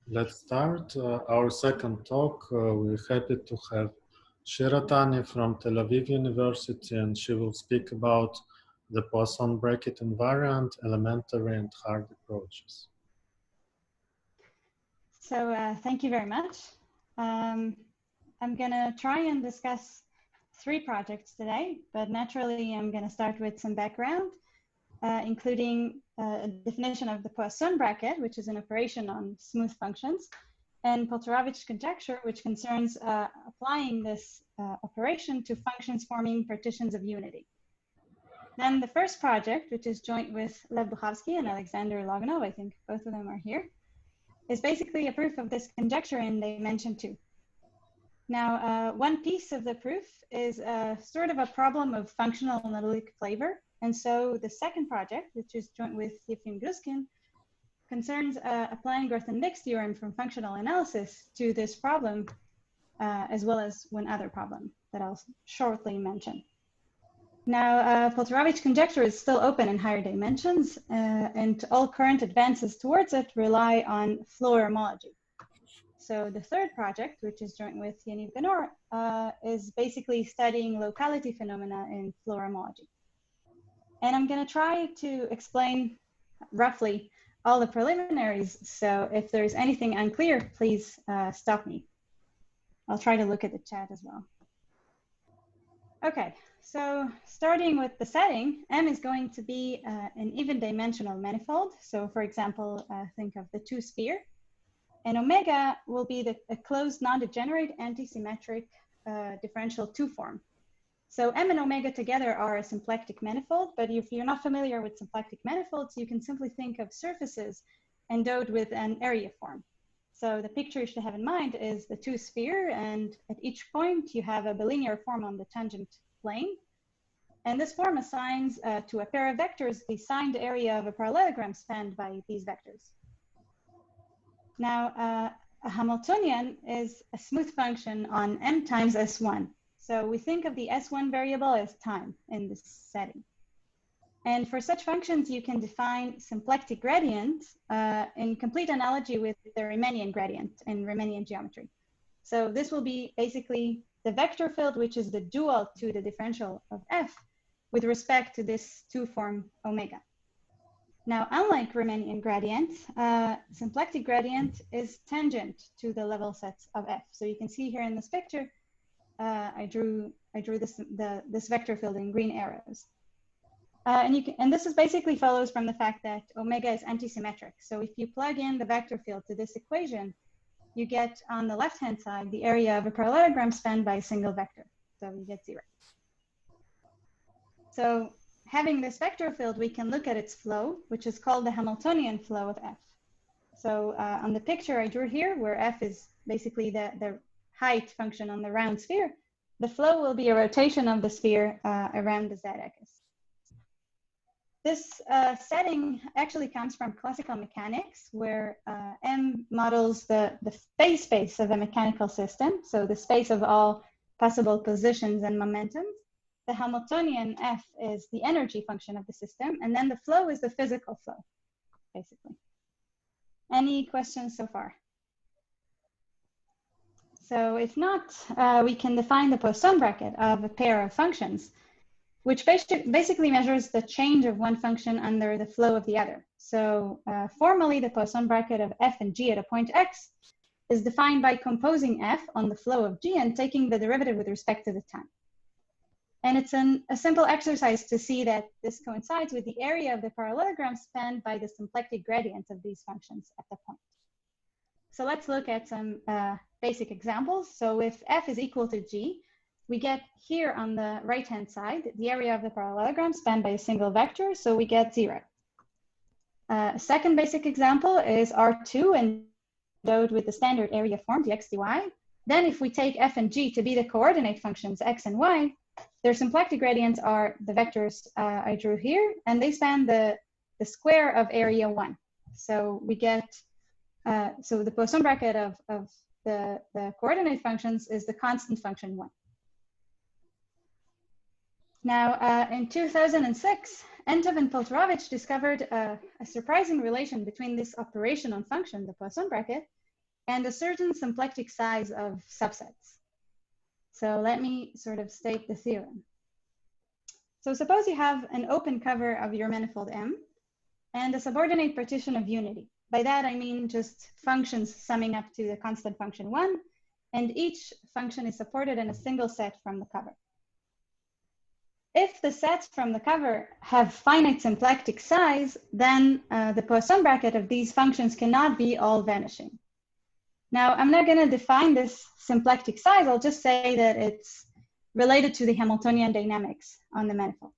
Let's start our second talk. We're happy to have Shira Tani from Tel Aviv University, and she will speak about the Poisson bracket invariant, elementary and hard approaches. So thank you very much. I'm going to try and discuss 3 projects today, but naturally I'm going to start with some background, including a definition of the Poisson bracket, which is an operation on smooth functions, and Polterovich conjecture, which concerns applying this operation to functions forming partitions of unity. Then the first project, which is joint with Lev Buchavsky and Alexander Loganov, I think both of them are here, is basically a proof of this conjecture in dimension 2. Now, one piece of the proof is sort of a problem of functional analytic flavor. And so the second project, which is joint with Yefim Gruskin, concerns applying Gorth-Dix theorem from functional analysis to this problem, as well as one other problem that I'll shortly mention. Now, Polterovich conjecture is still open in higher dimensions, and all current advances towards it rely on Floer homology. So the third project, which is joint with Yaniv Ganor, is basically studying locality phenomena in Floer homology. And I'm going to try to explain roughly all the preliminaries. So if there's anything unclear, please stop me. I'll try to look at the chat as well. Okay, so starting with the setting, M is going to be an even dimensional manifold. So for example, think of the 2-sphere. And omega will be a closed non-degenerate anti-symmetric differential 2 form. So M and omega together are a symplectic manifold, but if you're not familiar with symplectic manifolds, you can simply think of surfaces endowed with an area form. So the picture you should have in mind is the 2-sphere, and at each point you have a bilinear form on the tangent plane. And this form assigns to a pair of vectors the signed area of a parallelogram spanned by these vectors. Now, a Hamiltonian is a smooth function on M times S1. So we think of the S1 variable as time in this setting. And for such functions, you can define symplectic gradient in complete analogy with the Riemannian gradient in Riemannian geometry. So this will be basically the vector field, which is the dual to the differential of F with respect to this 2 form omega. Now, unlike Riemannian gradient, symplectic gradient is tangent to the level sets of F. So you can see here in this picture, I drew this vector field in green arrows. And this is basically follows from the fact that omega is antisymmetric. So if you plug in the vector field to this equation, you get on the left-hand side the area of a parallelogram spanned by a single vector. So you get 0. So having this vector field, we can look at its flow, which is called the Hamiltonian flow of F. So on the picture I drew here, where F is basically the height function on the round sphere, the flow will be a rotation of the sphere around the z-axis. This setting actually comes from classical mechanics, where M models the phase space of a mechanical system, so the space of all possible positions and momentums. The Hamiltonian F is the energy function of the system, and then the flow is the physical flow, basically. Any questions so far? So if not, we can define the Poisson bracket of a pair of functions, which basically measures the change of one function under the flow of the other. So formally, the Poisson bracket of F and G at a point X is defined by composing F on the flow of G and taking the derivative with respect to the time. And it's a simple exercise to see that this coincides with the area of the parallelogram spanned by the symplectic gradient of these functions at the point. So let's look at some basic examples. So if F is equal to G, we get here on the right-hand side, the area of the parallelogram spanned by a single vector, so we get 0. A second basic example is R2 endowed with the standard area form, dx dy. Then if we take F and G to be the coordinate functions x and y, their symplectic gradients are the vectors I drew here, and they span the square of area 1. So we get, so the Poisson bracket of the coordinate functions is the constant function 1. Now, in 2006, Entov and Polterovich discovered a surprising relation between this operation on function, the Poisson bracket, and a certain symplectic size of subsets. So let me sort of state the theorem. So suppose you have an open cover of your manifold M and a subordinate partition of unity. By that, I mean just functions summing up to the constant function 1, and each function is supported in a single set from the cover. If the sets from the cover have finite symplectic size, then the Poisson bracket of these functions cannot be all vanishing. Now, I'm not going to define this symplectic size. I'll just say that it's related to the Hamiltonian dynamics on the manifold.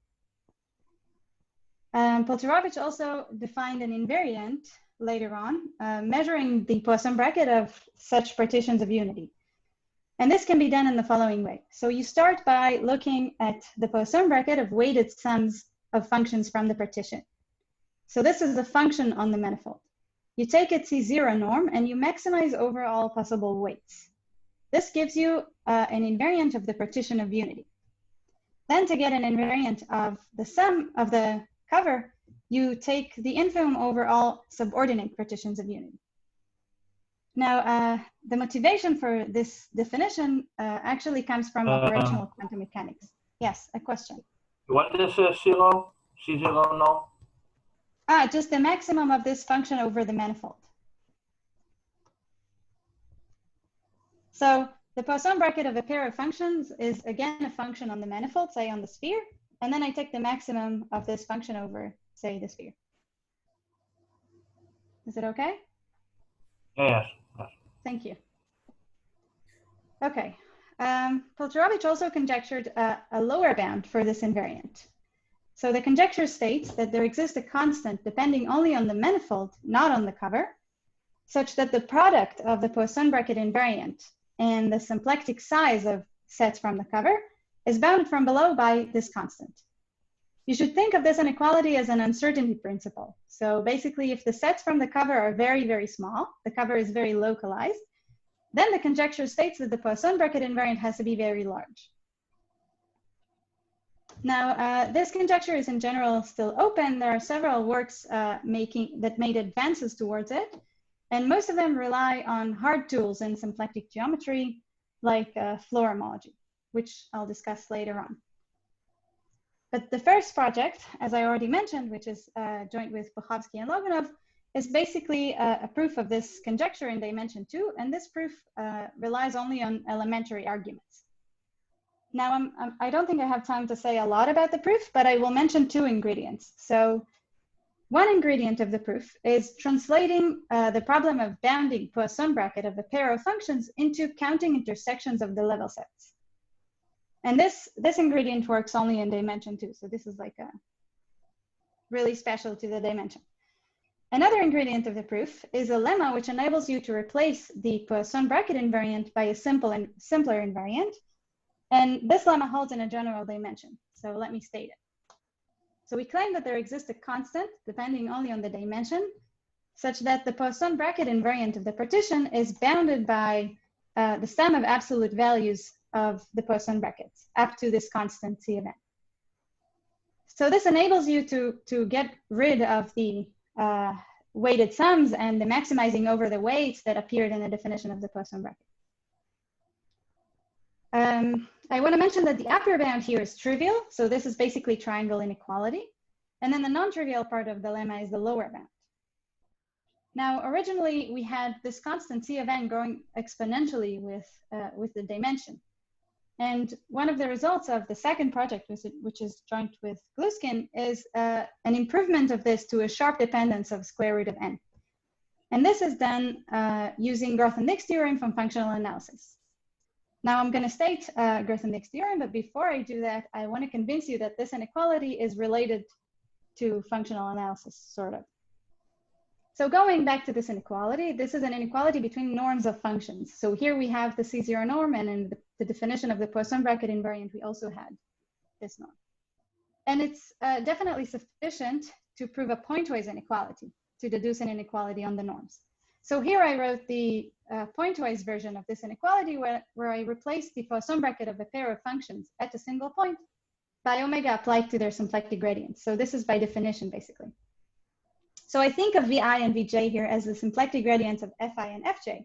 Polterovich also defined an invariant later on, measuring the Poisson bracket of such partitions of unity. And this can be done in the following way. So you start by looking at the Poisson bracket of weighted sums of functions from the partition. So this is a function on the manifold. You take its C0 norm and you maximize over all possible weights. This gives you an invariant of the partition of unity. Then to get an invariant of the sum of the cover, you take the infimum over all subordinate partitions of unity. Now, the motivation for this definition actually comes from operational quantum mechanics. Yes, a question. What is C0? C0 norm? Just the maximum of this function over the manifold. So the Poisson bracket of a pair of functions is again a function on the manifold, say on the sphere, and then I take the maximum of this function over, say, the sphere. Is it okay? Yes. Thank you. Okay. Polterovich also conjectured a lower bound for this invariant. So the conjecture states that there exists a constant depending only on the manifold, not on the cover, such that the product of the Poisson bracket invariant and the symplectic size of sets from the cover is bounded from below by this constant. You should think of this inequality as an uncertainty principle. So basically, if the sets from the cover are very, very small, the cover is very localized, then the conjecture states that the Poisson bracket invariant has to be very large. Now, this conjecture is in general still open. There are several works that made advances towards it, and most of them rely on hard tools in symplectic geometry, like Floer homology, which I'll discuss later on. But the first project, as I already mentioned, which is joint with Bukhovsky and Loganov, is basically a proof of this conjecture in dimension 2, and this proof relies only on elementary arguments. Now, I don't think I have time to say a lot about the proof, but I will mention 2 ingredients. So one ingredient of the proof is translating the problem of bounding Poisson bracket of a pair of functions into counting intersections of the level sets. And this ingredient works only in dimension 2. So this is like a really special to the dimension. Another ingredient of the proof is a lemma which enables you to replace the Poisson bracket invariant by a simpler invariant. And this lemma holds in a general dimension. So let me state it. So we claim that there exists a constant depending only on the dimension, such that the Poisson bracket invariant of the partition is bounded by the sum of absolute values of the Poisson brackets up to this constant C of n. So this enables you to get rid of the weighted sums and the maximizing over the weights that appeared in the definition of the Poisson bracket. I want to mention that the upper bound here is trivial. So this is basically triangle inequality. And then the non-trivial part of the lemma is the lower bound. Now, originally, we had this constant C of n growing exponentially with the dimension. And one of the results of the second project, which is joint with Gluskin, is an improvement of this to a sharp dependence of square root of n. And this is done using Grothendieck's theorem from functional analysis. Now I'm going to state Grothendieck's theorem, but before I do that, I want to convince you that this inequality is related to functional analysis, sort of. So going back to this inequality, this is an inequality between norms of functions. So here we have the C0 norm, and in the definition of the Poisson bracket invariant, we also had this norm. And it's definitely sufficient to prove a pointwise inequality, to deduce an inequality on the norms. So here I wrote the pointwise version of this inequality where I replaced the Poisson bracket of a pair of functions at a single point by omega applied to their symplectic gradients. So this is by definition, basically. So I think of Vi and Vj here as the symplectic gradients of Fi and Fj.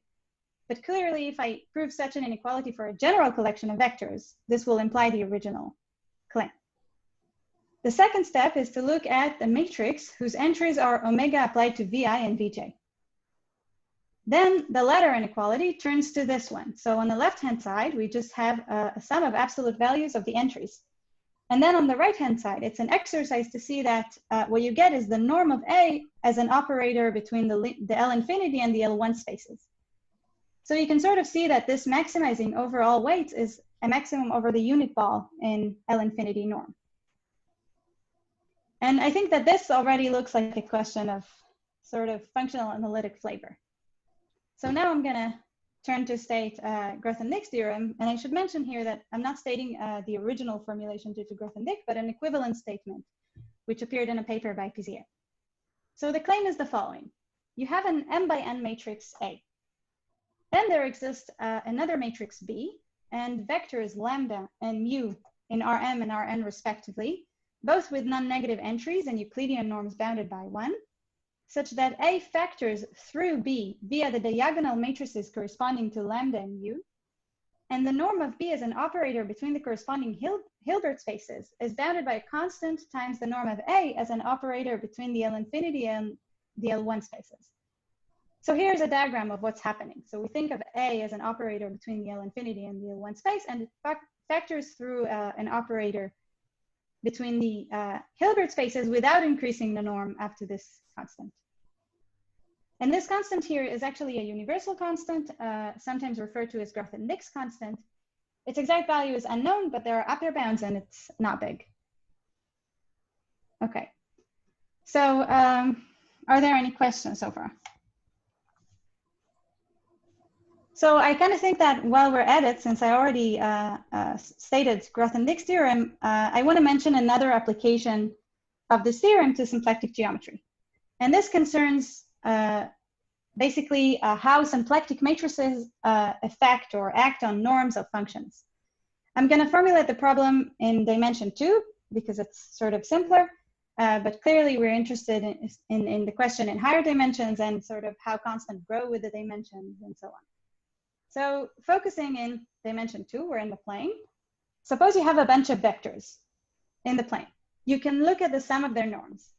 But clearly, if I prove such an inequality for a general collection of vectors, this will imply the original claim. The second step is to look at the matrix whose entries are omega applied to Vi and Vj. Then the latter inequality turns to this one. So on the left-hand side, we just have a sum of absolute values of the entries. And then on the right-hand side, it's an exercise to see that what you get is the norm of A as an operator between the L infinity and the L1 spaces. So you can sort of see that this maximizing overall weight is a maximum over the unit ball in L infinity norm. And I think that this already looks like a question of sort of functional analytic flavor. So now I'm going to turn to state Grothendieck's theorem. And I should mention here that I'm not stating the original formulation due to Grothendieck, but an equivalent statement, which appeared in a paper by Pizier. So the claim is the following. You have an m by n matrix A. Then there exists another matrix B and vectors lambda and mu in Rm and Rn respectively, both with non-negative entries and Euclidean norms bounded by 1, such that A factors through B via the diagonal matrices corresponding to lambda and mu, and the norm of B as an operator between the corresponding Hilbert spaces is bounded by a constant times the norm of A as an operator between the L infinity and the L1 spaces. So here's a diagram of what's happening. So we think of A as an operator between the L infinity and the L1 space, and it factors through an operator between the Hilbert spaces without increasing the norm up to this constant. And this constant here is actually a universal constant, sometimes referred to as Grothendieck's constant. Its exact value is unknown, but there are upper bounds and it's not big. Okay, so are there any questions so far? So I kind of think that while we're at it, since I already stated Grothendieck's theorem, I want to mention another application of this theorem to symplectic geometry. And this concerns basically how symplectic matrices affect or act on norms of functions. I'm going to formulate the problem in dimension 2 because it's sort of simpler, but clearly we're interested in the question in higher dimensions and sort of how constants grow with the dimensions and so on. So focusing in dimension 2, we're in the plane. Suppose you have a bunch of vectors in the plane. You can look at the sum of their norms.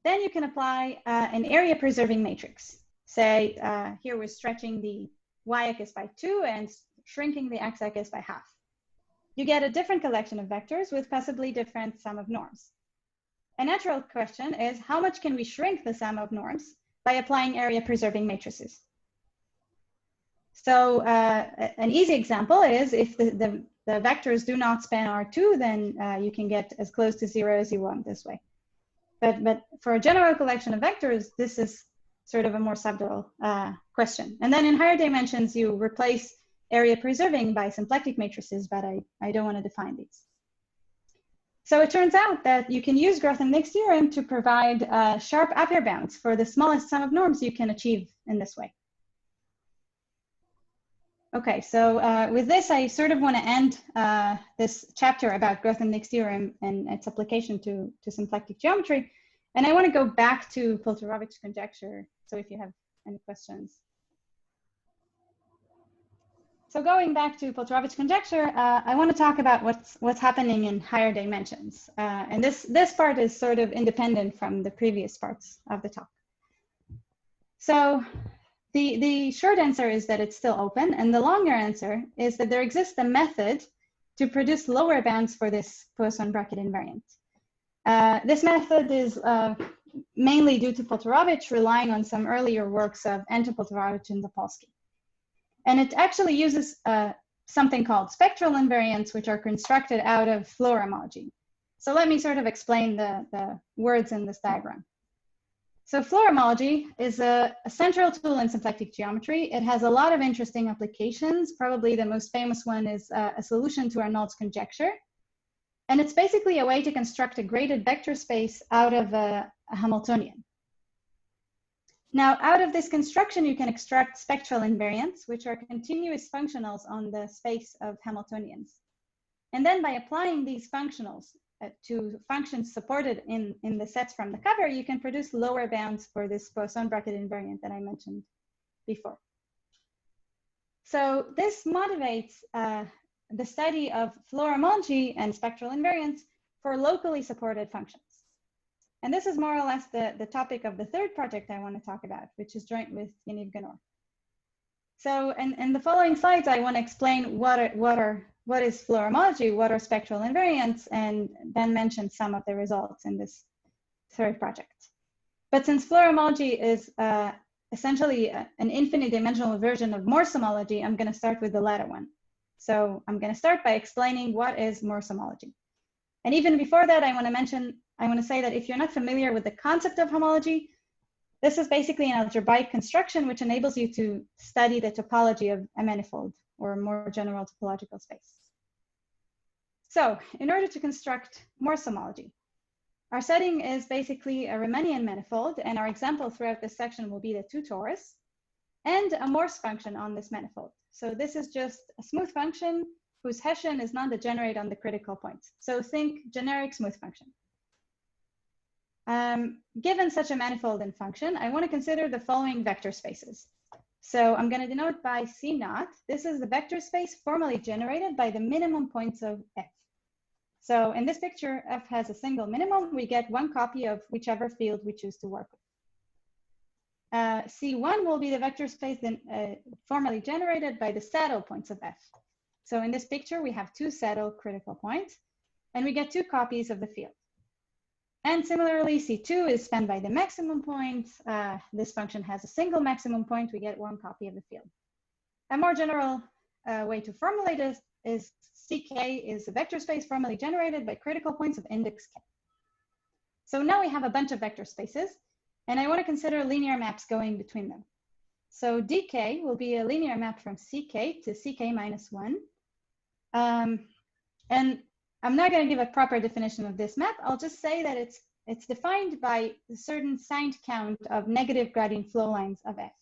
Then you can apply an area preserving matrix. Say here we're stretching the y-axis by 2 and shrinking the x-axis by half. You get a different collection of vectors with possibly different sum of norms. A natural question is how much can we shrink the sum of norms by applying area preserving matrices? So an easy example is if the vectors do not span R2, then you can get as close to 0 as you want this way. But for a general collection of vectors, this is sort of a more subtle question. And then in higher dimensions, you replace area preserving by symplectic matrices, but I don't want to define these. So it turns out that you can use Grothendieck's theorem to provide sharp upper bounds for the smallest sum of norms you can achieve in this way. Okay, so with this, I sort of want to end this chapter about Grothendieck's theorem and its application to symplectic geometry. And I want to go back to Poltorowicz's conjecture. So if you have any questions. So going back to Poltorowicz's conjecture, I want to talk about what's happening in higher dimensions. And this part is sort of independent from the previous parts of the talk. So the short answer is that it's still open, and the longer answer is that there exists a method to produce lower bounds for this Poisson bracket invariant. This method is mainly due to Poltorowicz relying on some earlier works of Anton Poltorowicz and Topolsky. And it actually uses something called spectral invariants, which are constructed out of Floer homology. So let me sort of explain the words in this diagram. So Floer homology is a central tool in symplectic geometry. It has a lot of interesting applications. Probably the most famous one is a solution to Arnold's conjecture. And it's basically a way to construct a graded vector space out of a Hamiltonian. Now, out of this construction, you can extract spectral invariants, which are continuous functionals on the space of Hamiltonians. And then by applying these functionals to functions supported in the sets from the cover, you can produce lower bounds for this Poisson bracket invariant that I mentioned before. So this motivates the study of Floer homology and spectral invariance for locally supported functions. And this is more or less the topic of the third project I want to talk about, which is joint with Yaniv Ganor. So in the following slides, I want to explain what is Floer homology, what are spectral invariants, and then mention some of the results in this third project. But since Floer homology is essentially an infinite dimensional version of Morse homology, I'm going to start with the latter one. So I'm going to start by explaining what is Morse homology. And even before that, I want to say that if you're not familiar with the concept of homology, this is basically an algebraic construction which enables you to study the topology of a manifold or a more general topological space. So in order to construct Morse homology, our setting is basically a Riemannian manifold, and our example throughout this section will be the two torus and a Morse function on this manifold. So this is just a smooth function whose Hessian is non-degenerate on the critical points. So think generic smooth function. Given such a manifold and function, I want to consider the following vector spaces. So I'm going to denote by C naught. This is the vector space formally generated by the minimum points of F. So in this picture, F has a single minimum. We get one copy of whichever field we choose to work with. C1 will be the vector space then formally generated by the saddle points of F. So in this picture, we have two saddle critical points, and we get two copies of the field. And similarly, C2 is spanned by the maximum point. This function has a single maximum point. We get one copy of the field. A more general way to formulate this is CK is a vector space formally generated by critical points of index K. So now we have a bunch of vector spaces, and I want to consider linear maps going between them. So DK will be a linear map from CK to CK minus 1. And I'm not going to give a proper definition of this map. I'll just say that it's defined by a certain signed count of negative gradient flow lines of F.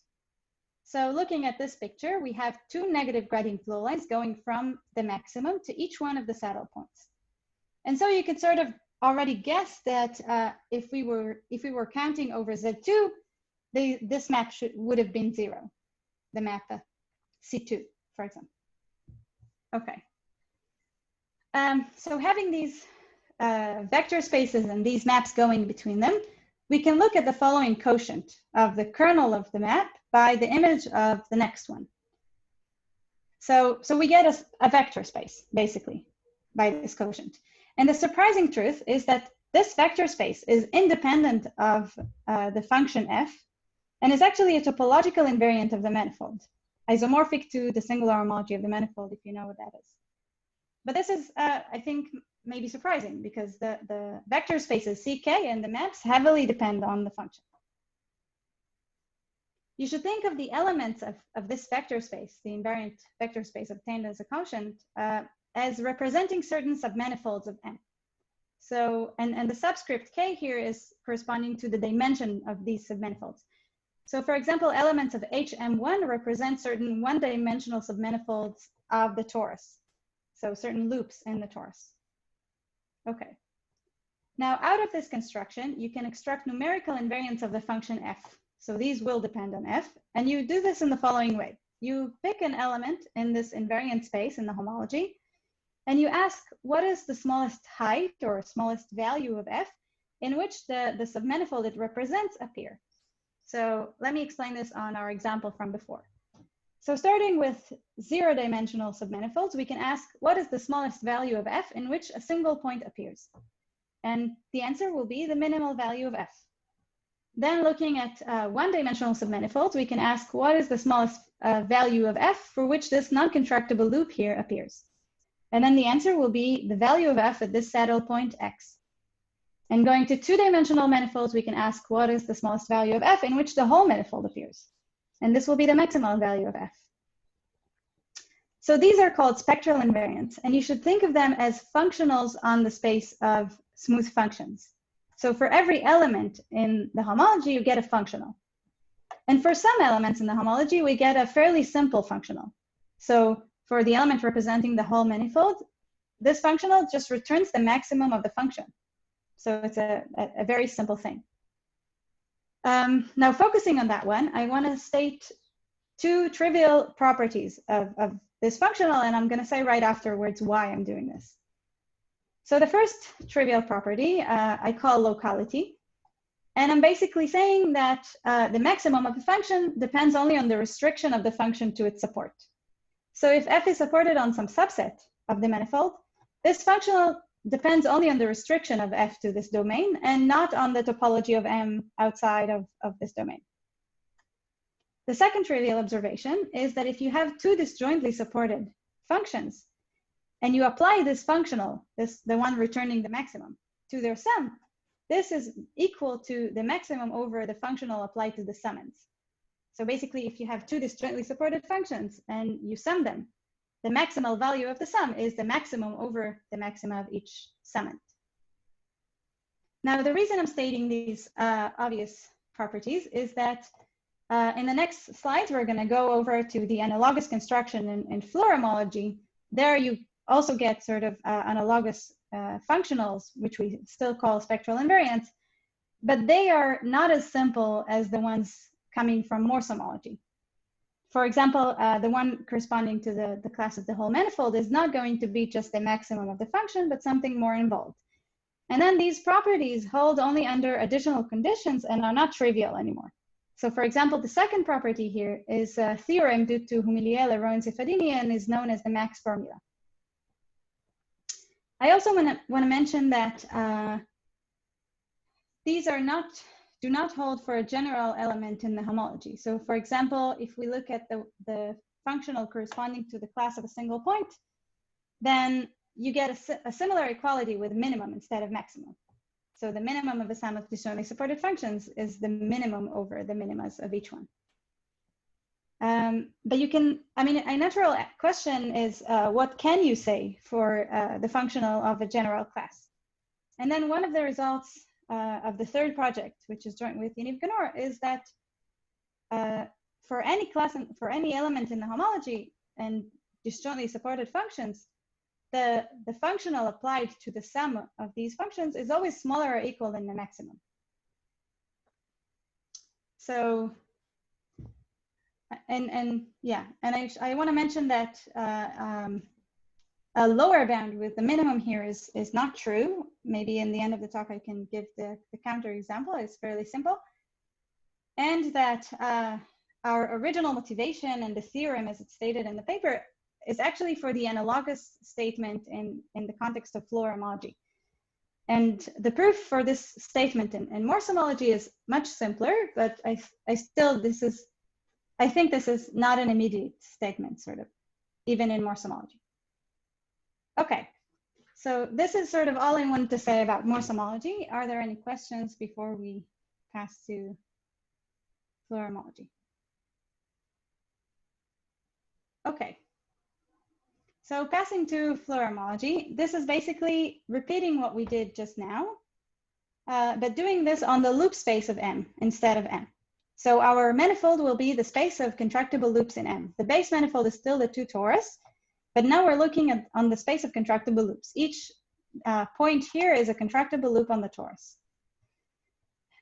So looking at this picture, we have two negative gradient flow lines going from the maximum to each one of the saddle points. And so you could sort of already guess that if we were counting over Z2, this map would have been 0, the map C2, for example. Okay. So having these vector spaces and these maps going between them, we can look at the following quotient of the kernel of the map by the image of the next one. So we get a vector space, basically, by this quotient. And the surprising truth is that this vector space is independent of the function f, and is actually a topological invariant of the manifold, isomorphic to the singular homology of the manifold, if you know what that is. But this is, I think, maybe surprising, because the vector spaces CK and the maps heavily depend on the function. You should think of the elements of this vector space, the invariant vector space obtained as a quotient, as representing certain submanifolds of M. So, and the subscript K here is corresponding to the dimension of these submanifolds. So for example, elements of HM1 represent certain one-dimensional submanifolds of the torus. So certain loops in the torus. Okay. Now out of this construction, you can extract numerical invariants of the function f. So these will depend on f, and you do this in the following way. You pick an element in this invariant space in the homology, and you ask what is the smallest height or smallest value of f in which the submanifold it represents appear. So let me explain this on our example from before. So starting with zero-dimensional submanifolds, we can ask what is the smallest value of f in which a single point appears? And the answer will be the minimal value of f. Then looking at one-dimensional submanifolds, we can ask what is the smallest value of f for which this non-contractible loop here appears? And then the answer will be the value of f at this saddle point x. And going to two-dimensional manifolds, we can ask what is the smallest value of f in which the whole manifold appears? And this will be the maximal value of f. So these are called spectral invariants, and you should think of them as functionals on the space of smooth functions. So for every element in the homology, you get a functional. And for some elements in the homology, we get a fairly simple functional. So for the element representing the whole manifold, this functional just returns the maximum of the function. So it's a very simple thing. Now focusing on that one, I want to state two trivial properties of this functional, and I'm going to say right afterwards why I'm doing this. So the first trivial property I call locality. And I'm basically saying that the maximum of the function depends only on the restriction of the function to its support. So if f is supported on some subset of the manifold, this functional depends only on the restriction of f to this domain and not on the topology of M outside of this domain. The second trivial observation is that if you have two disjointly supported functions and you apply this functional, the one returning the maximum, to their sum, this is equal to the maximum over the functional applied to the summand. So basically, if you have two disjointly supported functions and you sum them, the maximal value of the sum is the maximum over the maxima of each summand. Now, the reason I'm stating these obvious properties is that in the next slides, we're going to go over to the analogous construction in Floer homology. There you also get sort of analogous functionals, which we still call spectral invariants, but they are not as simple as the ones coming from Morse homology. For example, the one corresponding to the class of the whole manifold is not going to be just the maximum of the function, but something more involved. And then these properties hold only under additional conditions and are not trivial anymore. So for example, the second property here is a theorem due to Humilier-Leroy-Sefardini and is known as the max formula. I also want to mention that these do not hold for a general element in the homology. So for example, if we look at the functional corresponding to the class of a single point, then you get a similar equality with minimum instead of maximum. So the minimum of the sum of disjointly supported functions is the minimum over the minimas of each one. But you can, I mean, a natural question is, what can you say for the functional of a general class? And then one of the results of the third project, which is joint with Yaniv Ganor, is that for any class and for any element in the homology and disjointly supported functions, the functional applied to the sum of these functions is always smaller or equal than the maximum. So, yeah, and I want to mention that a lower bound with the minimum here is not true. Maybe in the end of the talk I can give the counter example. It's fairly simple. And that our original motivation and the theorem as it's stated in the paper is actually for the analogous statement in the context of Floer homology. And the proof for this statement in Morse homology is much simpler, but I think this is not an immediate statement, sort of, even in Morse homology. Okay, so this is sort of all I wanted to say about Morse homology. Are there any questions before we pass to Floer homology? Okay. So passing to Floer homology, this is basically repeating what we did just now, but doing this on the loop space of M instead of M. So our manifold will be the space of contractible loops in M. The base manifold is still the two torus, but now we're looking on the space of contractible loops. Each point here is a contractible loop on the torus.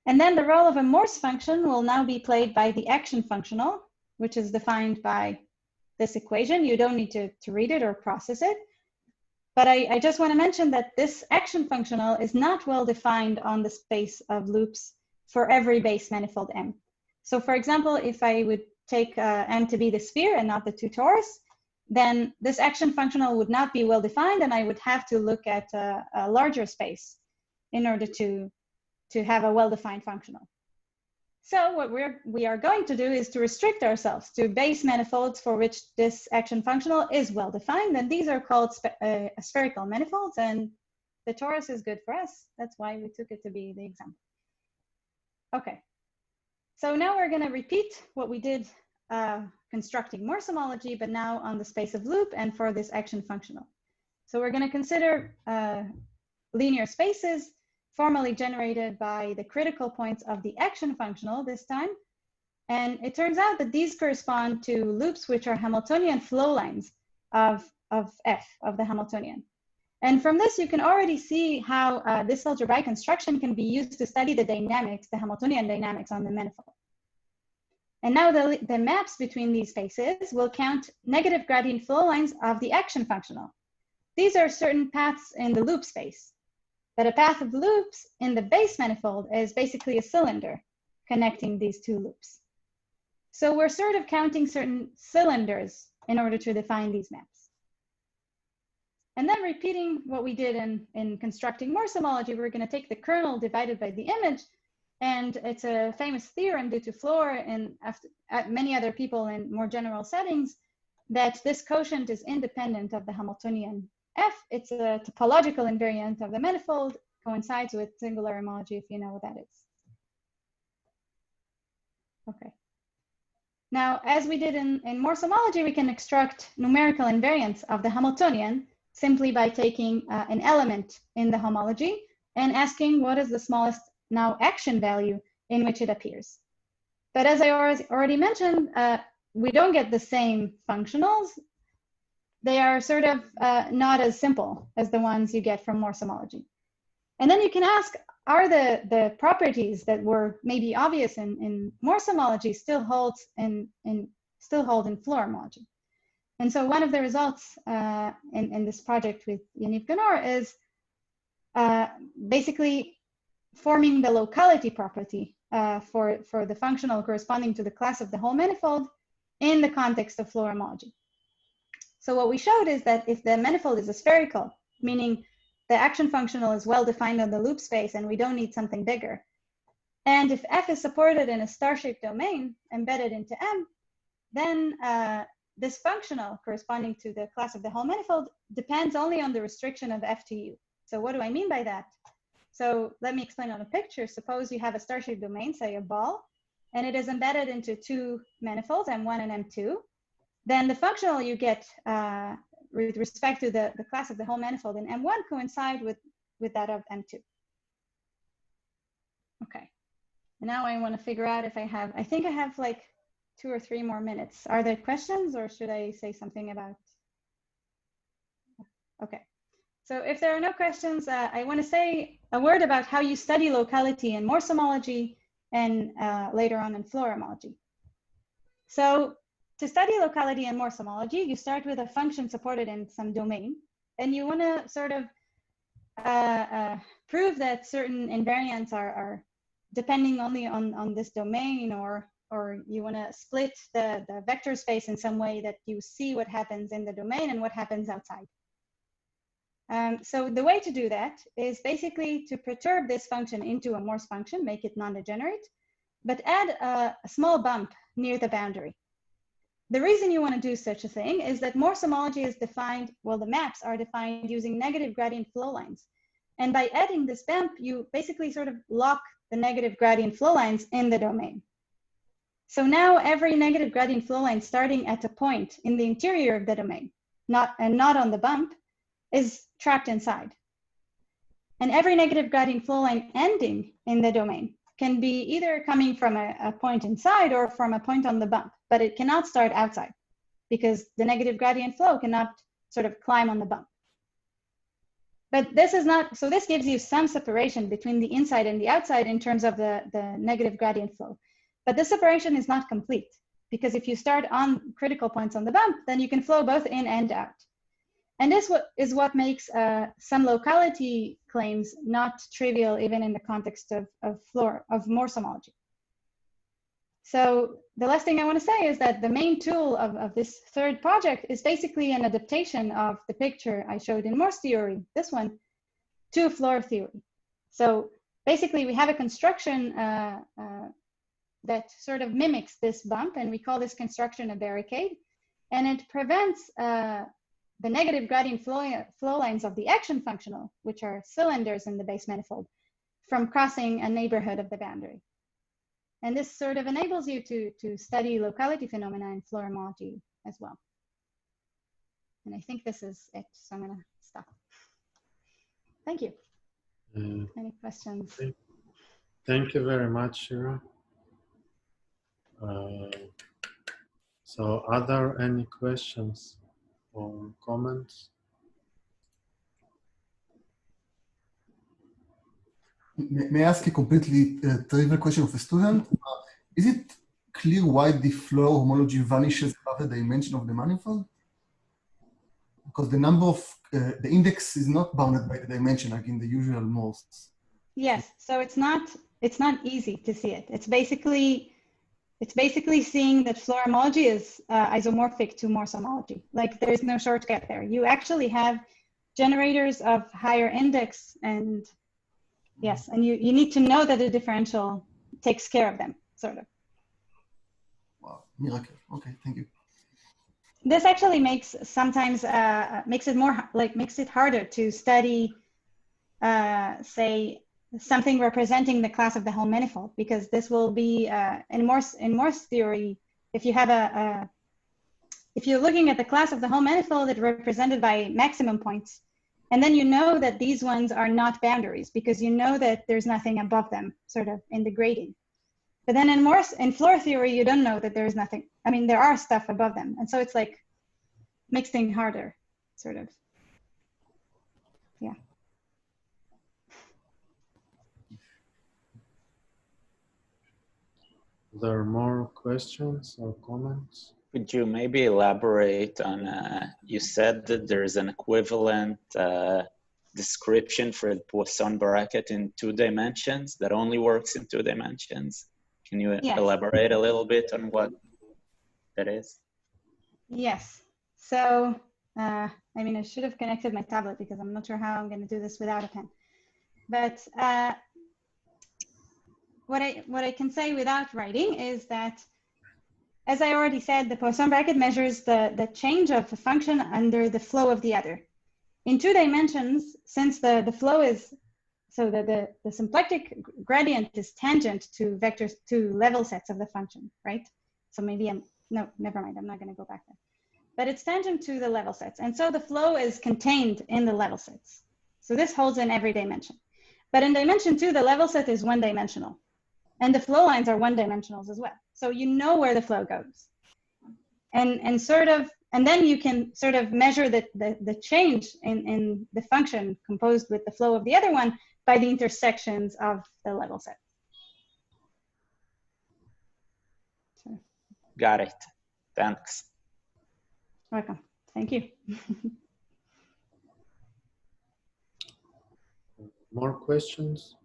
And then the role of a Morse function will now be played by the action functional, which is defined by this equation. You don't need to read it or process it. But I just want to mention that this action functional is not well defined on the space of loops for every base manifold M. So for example, if I would take M to be the sphere and not the two torus, then this action functional would not be well defined, and I would have to look at a larger space in order to have a well-defined functional. So what we are going to do is to restrict ourselves to base manifolds for which this action functional is well defined, and these are called spherical manifolds, and the torus is good for us. That's why we took it to be the example. Okay, so now we're going to repeat what we did constructing Morse homology, but now on the space of loop and for this action functional. So we're going to consider linear spaces formally generated by the critical points of the action functional this time. And it turns out that these correspond to loops which are Hamiltonian flow lines of F, of the Hamiltonian. And from this, you can already see how this algebraic construction can be used to study the dynamics, the Hamiltonian dynamics on the manifold. And now the maps between these spaces will count negative gradient flow lines of the action functional. These are certain paths in the loop space. But a path of loops in the base manifold is basically a cylinder connecting these two loops. So we're sort of counting certain cylinders in order to define these maps. And then repeating what we did in constructing Morse homology, we're going to take the kernel divided by the image. And it's a famous theorem due to Floer and many other people in more general settings that this quotient is independent of the Hamiltonian F. It's a topological invariant of the manifold, coincides with singular homology, if you know what that is. Okay. Now, as we did in Morse homology, we can extract numerical invariants of the Hamiltonian simply by taking an element in the homology and asking what is the smallest now action value in which it appears. But as I already mentioned, we don't get the same functionals. They are sort of not as simple as the ones you get from Morse homology. And then you can ask, are the properties that were maybe obvious in Morse homology still hold in Floer homology? And so one of the results in this project with Yaniv Ganor is basically forming the locality property for the functional corresponding to the class of the whole manifold in the context of Floer homology. So what we showed is that if the manifold is a spherical, meaning the action functional is well defined on the loop space and we don't need something bigger, and if F is supported in a star-shaped domain embedded into M, then this functional corresponding to the class of the whole manifold depends only on the restriction of F to U. So what do I mean by that? So let me explain on a picture. Suppose you have a star-shaped domain, say a ball, and it is embedded into two manifolds, M1 and M2. Then the functional you get with respect to the class of the whole manifold in M1 coincide with that of M2. Okay. And now I want to figure out if I think I have like 2 or 3 more minutes. Are there questions or should I say something about? Okay. So if there are no questions, I want to say a word about how you study locality in Morse homology and later on in Floer homology. So to study locality in Morse homology, you start with a function supported in some domain, and you want to sort of prove that certain invariants are depending only on this domain, or you want to split the vector space in some way that you see what happens in the domain and what happens outside. So the way to do that is basically to perturb this function into a Morse function, make it non-degenerate, but add a small bump near the boundary. The reason you want to do such a thing is that Morse homology is defined, well, the maps are defined using negative gradient flow lines. And by adding this bump, you basically sort of lock the negative gradient flow lines in the domain. So now every negative gradient flow line starting at a point in the interior of the domain, not on the bump, is trapped inside. And every negative gradient flow line ending in the domain can be either coming from a point inside or from a point on the bump, but it cannot start outside because the negative gradient flow cannot sort of climb on the bump. But this is not, so this gives you some separation between the inside and the outside in terms of the negative gradient flow. But this separation is not complete because if you start on critical points on the bump, then you can flow both in and out. And this is what makes some locality claims not trivial even in the context of Morse homology. So the last thing I want to say is that the main tool of this third project is basically an adaptation of the picture I showed in Morse theory, this one, to Floer theory. So basically we have a construction that sort of mimics this bump, and we call this construction a barricade, and it prevents the negative gradient flow lines of the action functional, which are cylinders in the base manifold, from crossing a neighborhood of the boundary. And this sort of enables you to study locality phenomena in Floer homology as well. And I think this is it, so I'm gonna stop. Thank you. Any questions? Thank you very much, Shira. So are there any questions or comments? May I ask a completely trivial question of a student? Is it clear why the Floer homology vanishes above the dimension of the manifold? Because the number of, the index is not bounded by the dimension like in the usual Morse. Yes, so it's not easy to see it. It's basically seeing that Floer homology is isomorphic to Morse homology. Like there's no shortcut there. You actually have generators of higher index, and yes, and you need to know that the differential takes care of them, sort of. Wow, miracle. Okay, thank you. This actually makes sometimes makes it harder to study, say, something representing the class of the whole manifold, because this will be in Morse theory. If you have if you're looking at the class of the whole manifold, it's represented by maximum points, and then you know that these ones are not boundaries because you know that there's nothing above them, sort of in the grading. But then in Floer theory, you don't know that there is nothing. I mean, there are stuff above them, and so it's like makes things harder, sort of. Yeah. There are more questions or comments? Could you maybe elaborate on, you said that there's an equivalent description for the Poisson bracket in 2 dimensions that only works in 2 dimensions. Can you elaborate a little bit on what that is? Yes. So, I mean, I should have connected my tablet because I'm not sure how I'm going to do this without a pen. But what I can say without writing is that, as I already said, the Poisson bracket measures the change of a function under the flow of the other. In 2 dimensions, since the flow is, so the symplectic gradient is tangent to vectors, to level sets of the function, right? So maybe no, never mind, I'm not going to go back there. But it's tangent to the level sets. And so the flow is contained in the level sets. So this holds in every dimension. But in dimension 2, the level set is 1-dimensional. And the flow lines are 1-dimensionals as well. So you know where the flow goes. And then you can sort of measure the change in the function composed with the flow of the other one by the intersections of the level set. So. Got it. Thanks. Welcome. Thank you. More questions?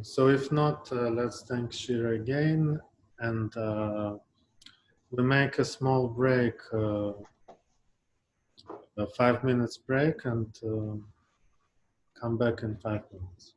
So if not, let's thank Shira again, and we make a small break, a 5 minutes break, and come back in 5 minutes.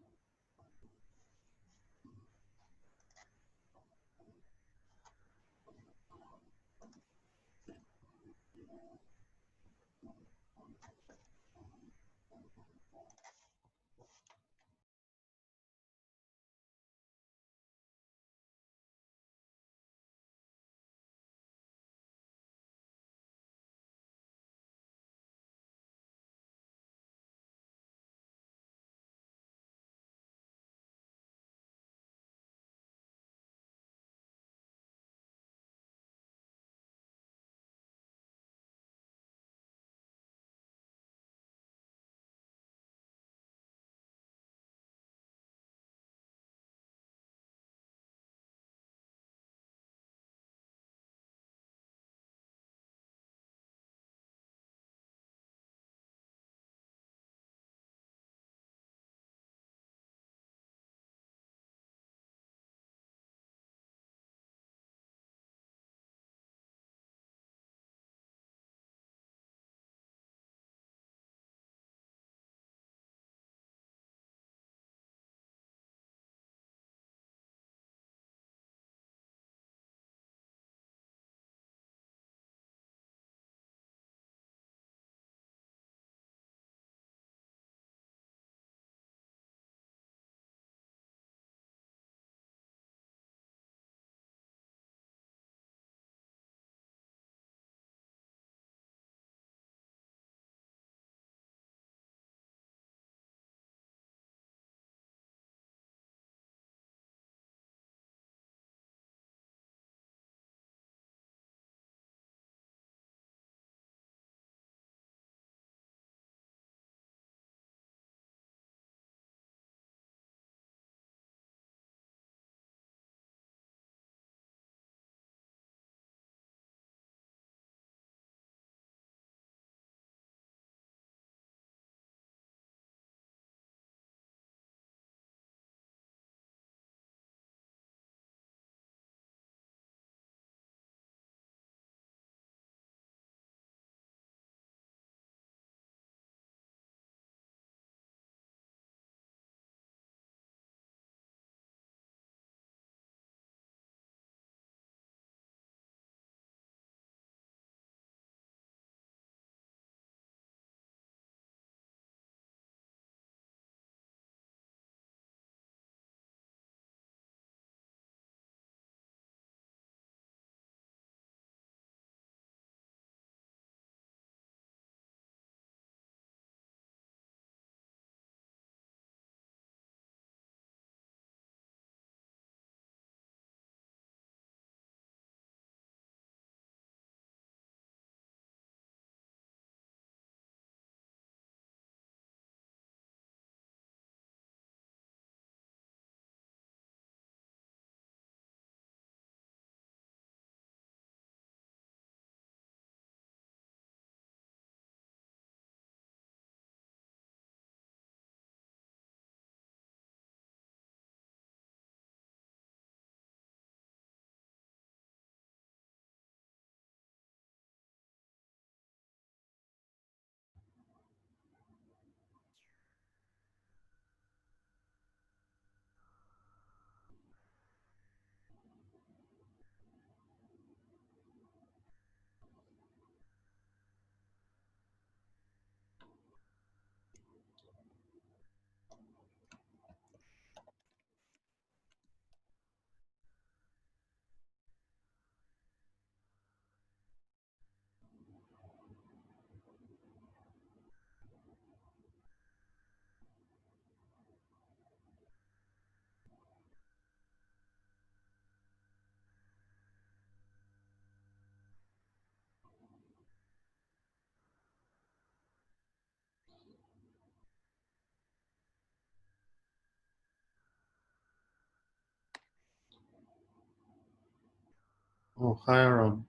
Oh, hi, Aaron.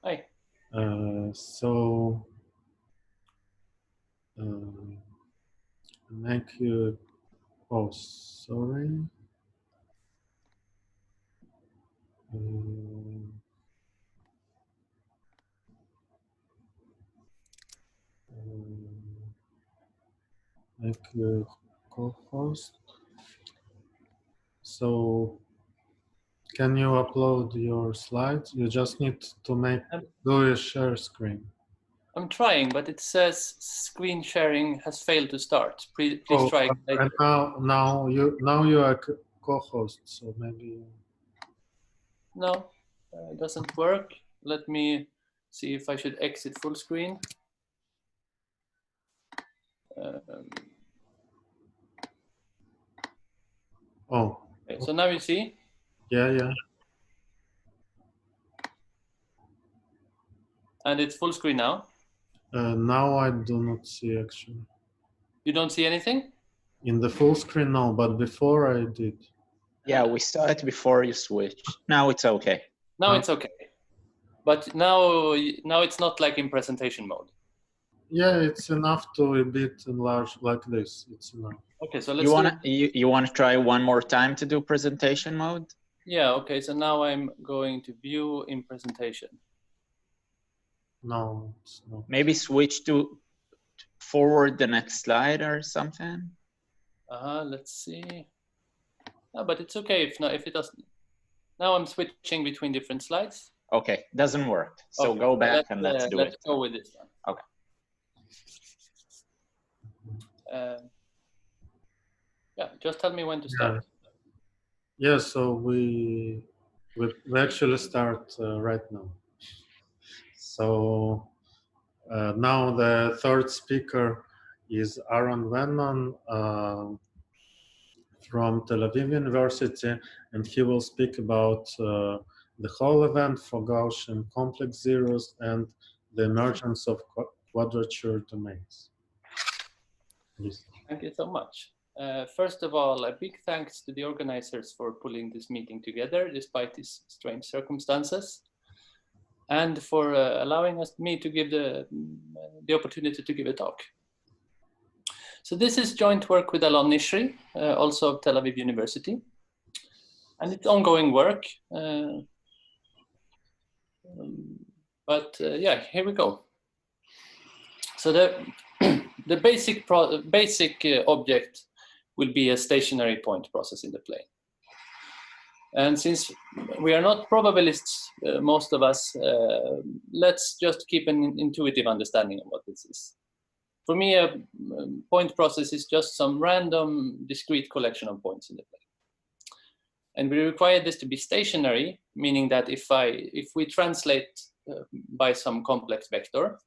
Hi. So make you. Oh, sorry. Make you co-host. So can you upload your slides? You just need to do a share screen. I'm trying, but it says screen sharing has failed to start. Please try later. And now you are co-host, so maybe. No, it doesn't work. Let me see if I should exit full screen. Oh. Okay, so now you see? Yeah. And it's full screen now? Now I do not see actually. You don't see anything? In the full screen, no, but before I did. Yeah, we saw it before you switched. Now it's okay. Now it's okay. But now it's not like in presentation mode. Yeah, it's enough to a bit enlarge like this. It's enough. Okay, so let's you wanna try one more time to do presentation mode? Yeah, okay, so now I'm going to view in presentation. No, it's not. Maybe switch to forward the next slide or something. Let's see. No, but it's okay if it doesn't. Now I'm switching between different slides. Okay, doesn't work. So okay, go back and let's do it. Let's go with this one. Okay. Yeah, just tell me when to start. Yeah, so we actually start right now. So now the third speaker is Aaron Venman from Tel Aviv University, and he will speak about the Hall event for Gaussian complex zeros and the emergence of quadrature domains. Please. Thank you so much. First of all, a big thanks to the organizers for pulling this meeting together despite these strange circumstances, and for allowing me to give the opportunity to give a talk. So this is joint work with Alon Nishri, also of Tel Aviv University, and it's ongoing work. Yeah, here we go. So the basic object will be a stationary point process in the plane. And since we are not probabilists, most of us, let's just keep an intuitive understanding of what this is. For me, a point process is just some random discrete collection of points in the plane. And we require this to be stationary, meaning that if we translate by some complex vector,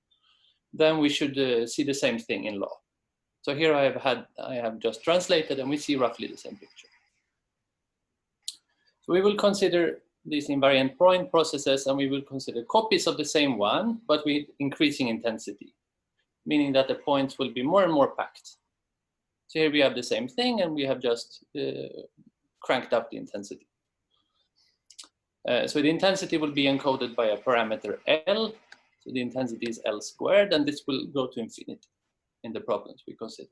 then we should see the same thing in law. So here I have just translated, and we see roughly the same picture. So we will consider these invariant point processes, and we will consider copies of the same one, but with increasing intensity, meaning that the points will be more and more packed. So here we have the same thing, and we have just cranked up the intensity. So the intensity will be encoded by a parameter L. So the intensity is L squared, and this will go to infinity in the problems we consider.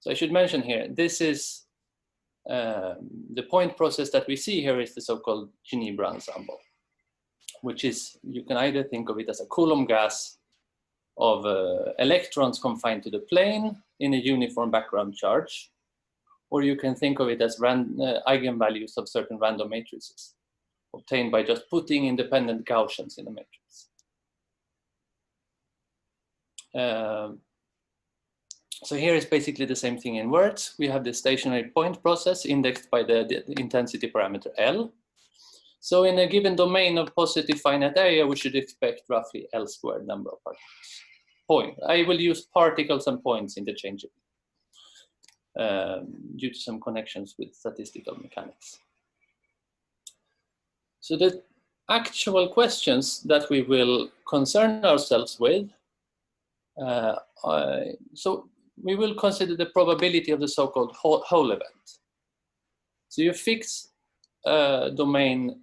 So I should mention here, this is the point process that we see here is the so-called Geneva ensemble, which is, you can either think of it as a Coulomb gas of electrons confined to the plane in a uniform background charge, or you can think of it as eigenvalues of certain random matrices obtained by just putting independent Gaussians in a matrix. So here is basically the same thing in words. We have the stationary point process indexed by the intensity parameter L. So in a given domain of positive finite area, we should expect roughly L squared number of particles. I will use particles and points interchangeably due to some connections with statistical mechanics. So the actual questions that we will concern ourselves with, so we will consider the probability of the so-called Hall event. So you fix a domain,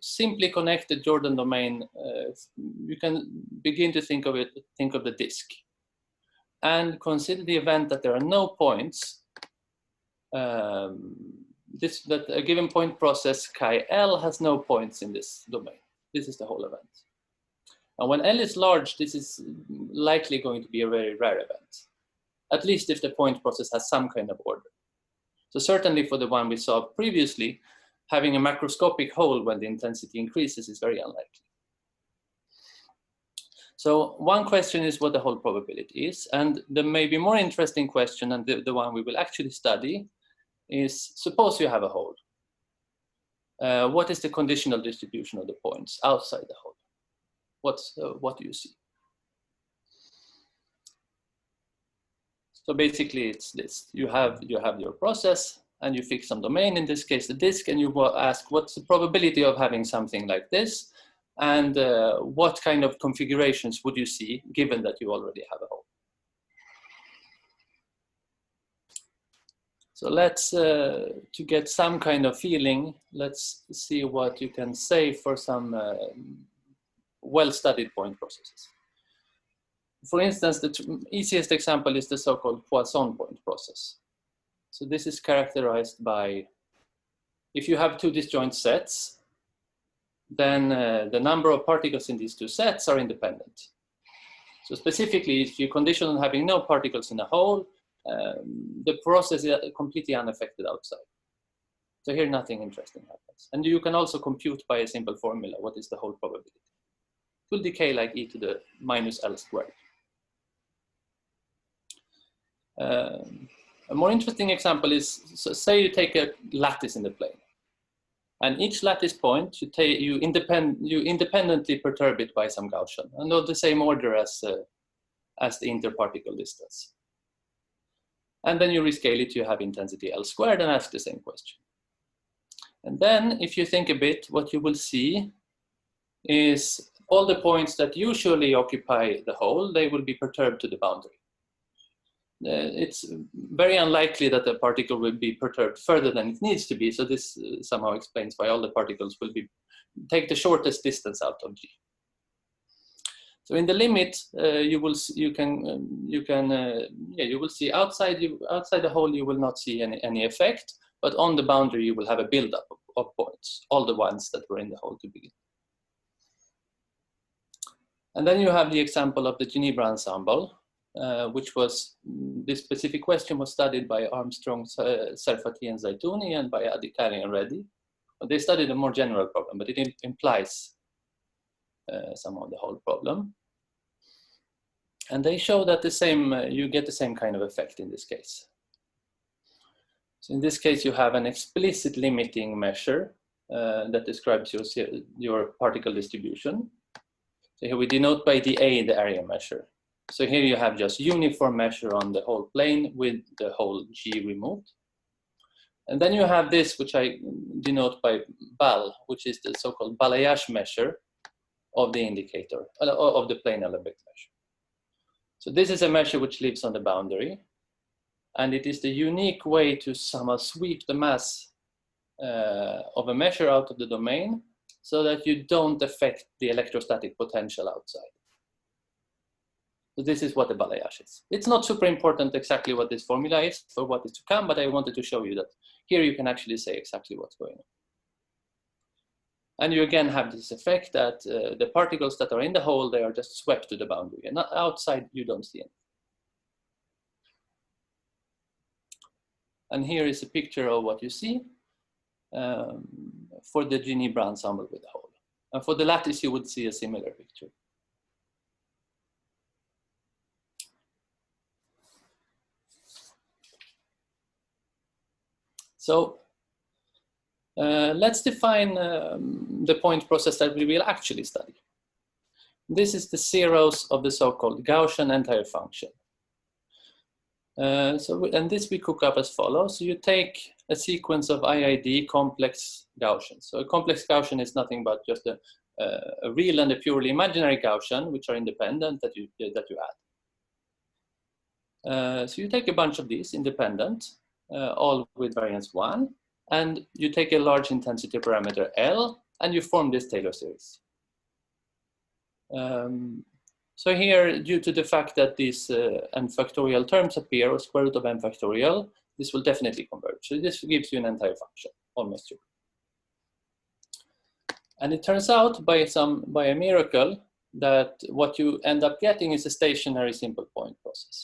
simply connect the Jordan domain, you can begin to think of the disk, and consider the event that there are no points. That a given point process chi L has no points in this domain. This is the whole event. And when L is large, this is likely going to be a very rare event, at least if the point process has some kind of order. So certainly for the one we saw previously, having a macroscopic hole when the intensity increases is very unlikely. So one question is what the hole probability is. And the maybe more interesting question, and the one we will actually study, is suppose you have a hole. What is the conditional distribution of the points outside the hole? What do you see? So basically it's this. You have your process and you fix some domain, in this case the disk, and you ask what's the probability of having something like this, and what kind of configurations would you see given that you already have a hole. So let's, to get some kind of feeling, let's see what you can say for some well-studied point processes. For instance, the easiest example is the so-called Poisson point process. So this is characterized by, if you have two disjoint sets, then the number of particles in these two sets are independent. So specifically, if you condition on having no particles in a hole, the process is completely unaffected outside. So here nothing interesting happens. And you can also compute by a simple formula what is the hole probability. It will decay like e to the minus L squared. A more interesting example is, so say you take a lattice in the plane, and each lattice point you independently perturb it by some Gaussian, and of the same order as the interparticle distance. And then you rescale it, you have intensity L squared, and ask the same question. And then if you think a bit, what you will see is all the points that usually occupy the hole, they will be perturbed to the boundary. It's very unlikely that the particle will be perturbed further than it needs to be. So this somehow explains why all the particles will take the shortest distance out of G. So in the limit, you will see outside the hole you will not see any effect, but on the boundary you will have a buildup of points, all the ones that were in the hole to begin. And then you have the example of the Geneva ensemble, which was, this specific question was studied by Armstrong, Serfati, and Zaitouni, and by Adhikari and Reddy. They studied a more general problem, but it implies some of the whole problem. And they show that you get the same kind of effect in this case. So in this case, you have an explicit limiting measure that describes your particle distribution. So here we denote by the A the area measure. So here you have just uniform measure on the whole plane with the whole G removed. And then you have this, which I denote by BAL, which is the so-called balayage measure of the indicator, of the plane alembic measure. So this is a measure which lives on the boundary. And it is the unique way to somehow sweep the mass of a measure out of the domain so that you don't affect the electrostatic potential outside. So this is what the balayage is. It's not super important exactly what this formula is for what is to come, but I wanted to show you that here you can actually say exactly what's going on. And you again have this effect that the particles that are in the hole, they are just swept to the boundary, and outside you don't see anything. And here is a picture of what you see for the Geneva ensemble with the hole. And for the lattice, you would see a similar picture. So let's define the point process that we will actually study. This is the zeros of the so-called Gaussian entire function. And this we cook up as follows. So you take a sequence of IID complex Gaussians. So a complex Gaussian is nothing but just a real and a purely imaginary Gaussian, which are independent that you add. So you take a bunch of these independent, all with variance 1, and you take a large intensity parameter L, and you form this Taylor series. So here, due to the fact that these n factorial terms appear, or square root of n factorial, this will definitely converge. So this gives you an entire function, almost true. And it turns out by a miracle that what you end up getting is a stationary simple point process.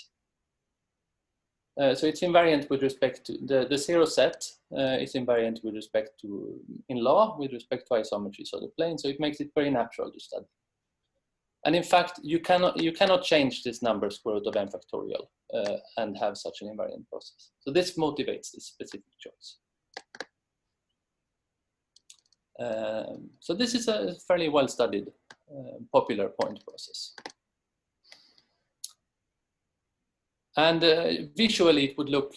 So it's invariant with respect to the zero set is invariant with respect to, in law, with respect to isometries of the plane. So it makes it very natural to study. And in fact, you cannot change this number square root of n factorial and have such an invariant process. So this motivates this specific choice. So this is a fairly well-studied popular point process. And visually, it would look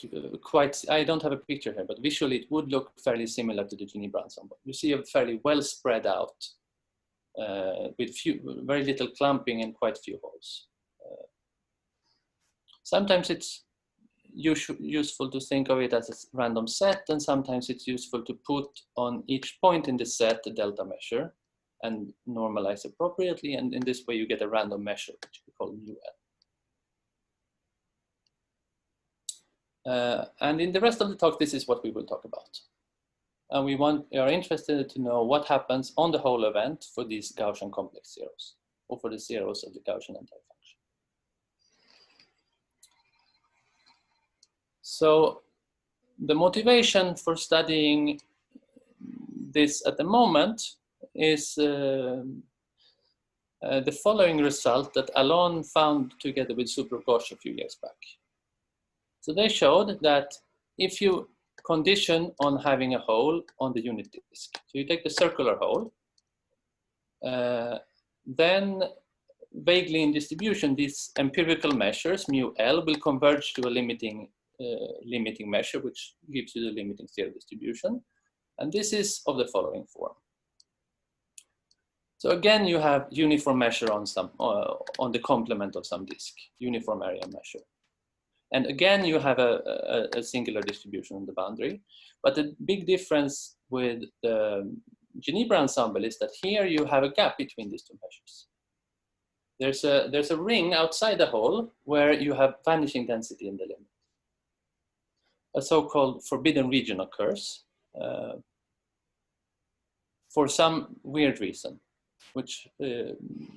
quite, I don't have a picture here, but visually it would look fairly similar to the Gini-Brown ensemble. You see a fairly well spread out with very little clumping and quite few holes. Sometimes it's useful to think of it as a random set, and sometimes it's useful to put on each point in the set a delta measure and normalize appropriately, and in this way you get a random measure, which we call mu L. And in the rest of the talk, this is what we will talk about. And we are interested to know what happens on the whole event for these Gaussian complex zeros, or for the zeros of the Gaussian antifunction. So the motivation for studying this at the moment is the following result that Alon found together with Subroghosh a few years back. So they showed that if you condition on having a hole on the unit disk, so you take the circular hole, then vaguely in distribution, these empirical measures, mu L, will converge to a limiting measure, which gives you the limiting zero distribution. And this is of the following form. So again, you have uniform measure on some on the complement of some disk, uniform area measure. And again, you have a singular distribution on the boundary. But the big difference with the Gini-Brown ensemble is that here you have a gap between these two measures. There's a ring outside the hole where you have vanishing density in the limit. A so-called forbidden region occurs for some weird reason, which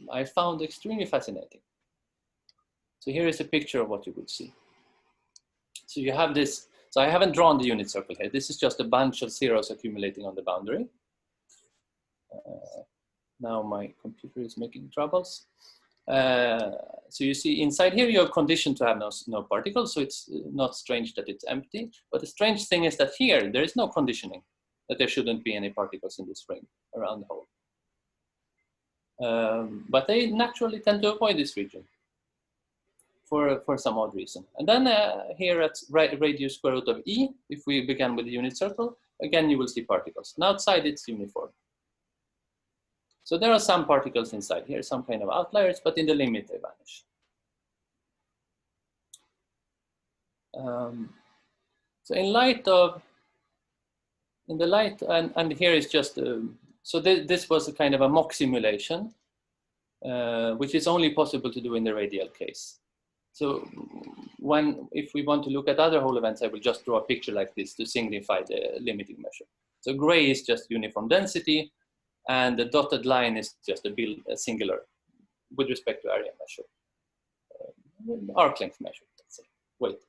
I found extremely fascinating. So here is a picture of what you would see. So you have this, so I haven't drawn the unit circle here. This is just a bunch of zeros accumulating on the boundary. Now my computer is making troubles. So you see inside here, you are conditioned to have no particles, so it's not strange that it's empty. But the strange thing is that here, there is no conditioning, that there shouldn't be any particles in this ring around the hole. But they naturally tend to avoid this region for some odd reason. And then here at radius square root of E, if we began with the unit circle, again, you will see particles. And outside, it's uniform. So there are some particles inside here, some kind of outliers, but in the limit, they vanish. So in the light, and here is just, so this was a kind of a mock simulation, which is only possible to do in the radial case. So if we want to look at other whole events, I will just draw a picture like this to signify the limiting measure. So gray is just uniform density, and the dotted line is just a singular with respect to area measure, arc length measure, let's say, weight.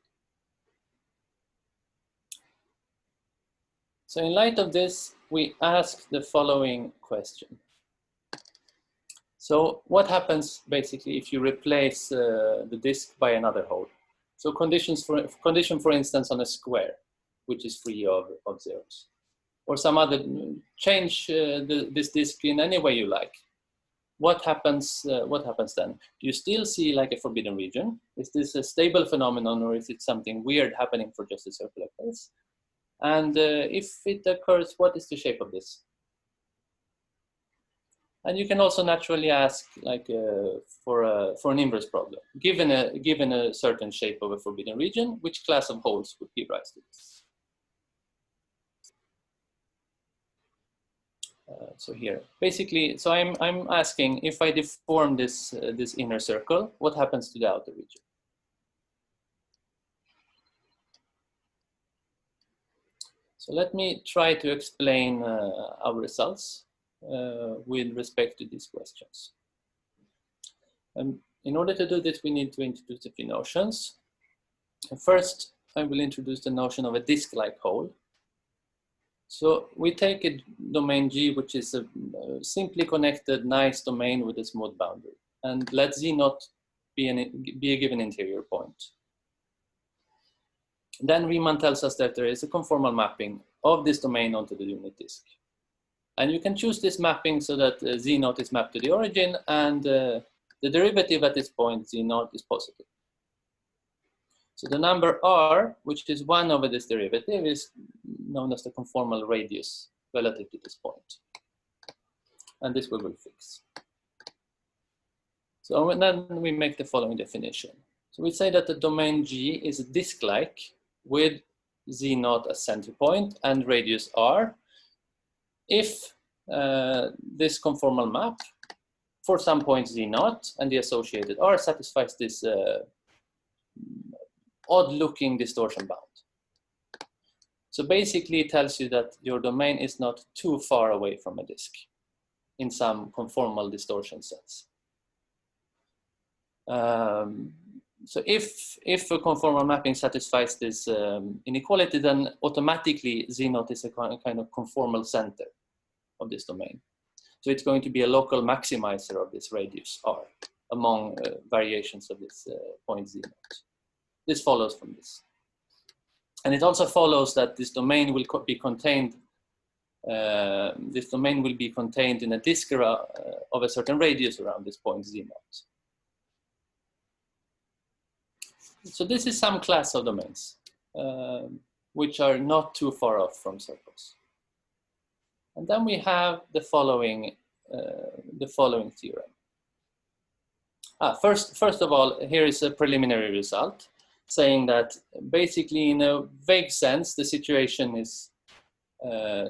So in light of this, we ask the following question. So what happens basically if you replace the disk by another hole? So condition, for instance, on a square, which is free of zeros. Or some other, change this disk in any way you like. What happens then? Do you still see like a forbidden region? Is this a stable phenomenon, or is it something weird happening for just a circular case? And if it occurs, what is the shape of this? And you can also naturally ask, like, for an inverse problem. Given a certain shape of a forbidden region, which class of holes would give rise to this? So here, basically, so I'm asking if I deform this this inner circle, what happens to the outer region? So let me try to explain our results with respect to these questions. In order to do this, we need to introduce a few notions. First, I will introduce the notion of a disk-like hole. So we take a domain G, which is a simply connected nice domain with a smooth boundary, and let Z0 be a given interior point. Then Riemann tells us that there is a conformal mapping of this domain onto the unit disk. And you can choose this mapping so that Z0 is mapped to the origin, and the derivative at this point, Z0, is positive. So the number R, which is 1 over this derivative, is known as the conformal radius relative to this point. And this we will fix. So then we make the following definition. So we say that the domain G is disk-like with Z0 as center point and radius R if this conformal map for some point Z0 and the associated R satisfies this odd-looking distortion bound. So basically it tells you that your domain is not too far away from a disk in some conformal distortion sense. So if a conformal mapping satisfies this inequality, then automatically Z0 is a kind of conformal center of this domain. So it's going to be a local maximizer of this radius R among variations of this point Z0. This follows from this. And it also follows that this domain will be contained in a disk of a certain radius around this point Z0. So this is some class of domains which are not too far off from circles. And then we have the following theorem. First of all, here is a preliminary result saying that basically in a vague sense, the situation is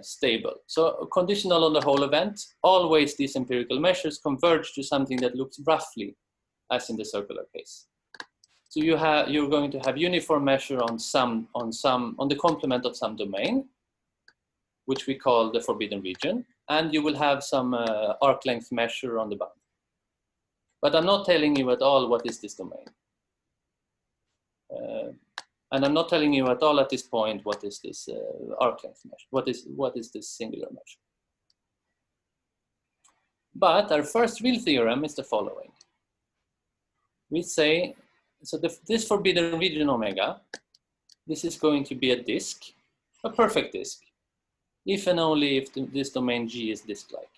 stable. So conditional on the whole event, always these empirical measures converge to something that looks roughly as in the circular case. So you're going to have uniform measure on the complement of some domain, which we call the forbidden region, and you will have some arc length measure on the boundary. But I'm not telling you at all what is this domain. And I'm not telling you at all at this point what is this arc length measure, what is this singular measure. But our first real theorem is the following. We say, so this forbidden region omega, this is going to be a disk, a perfect disk, if and only if this domain G is disk-like.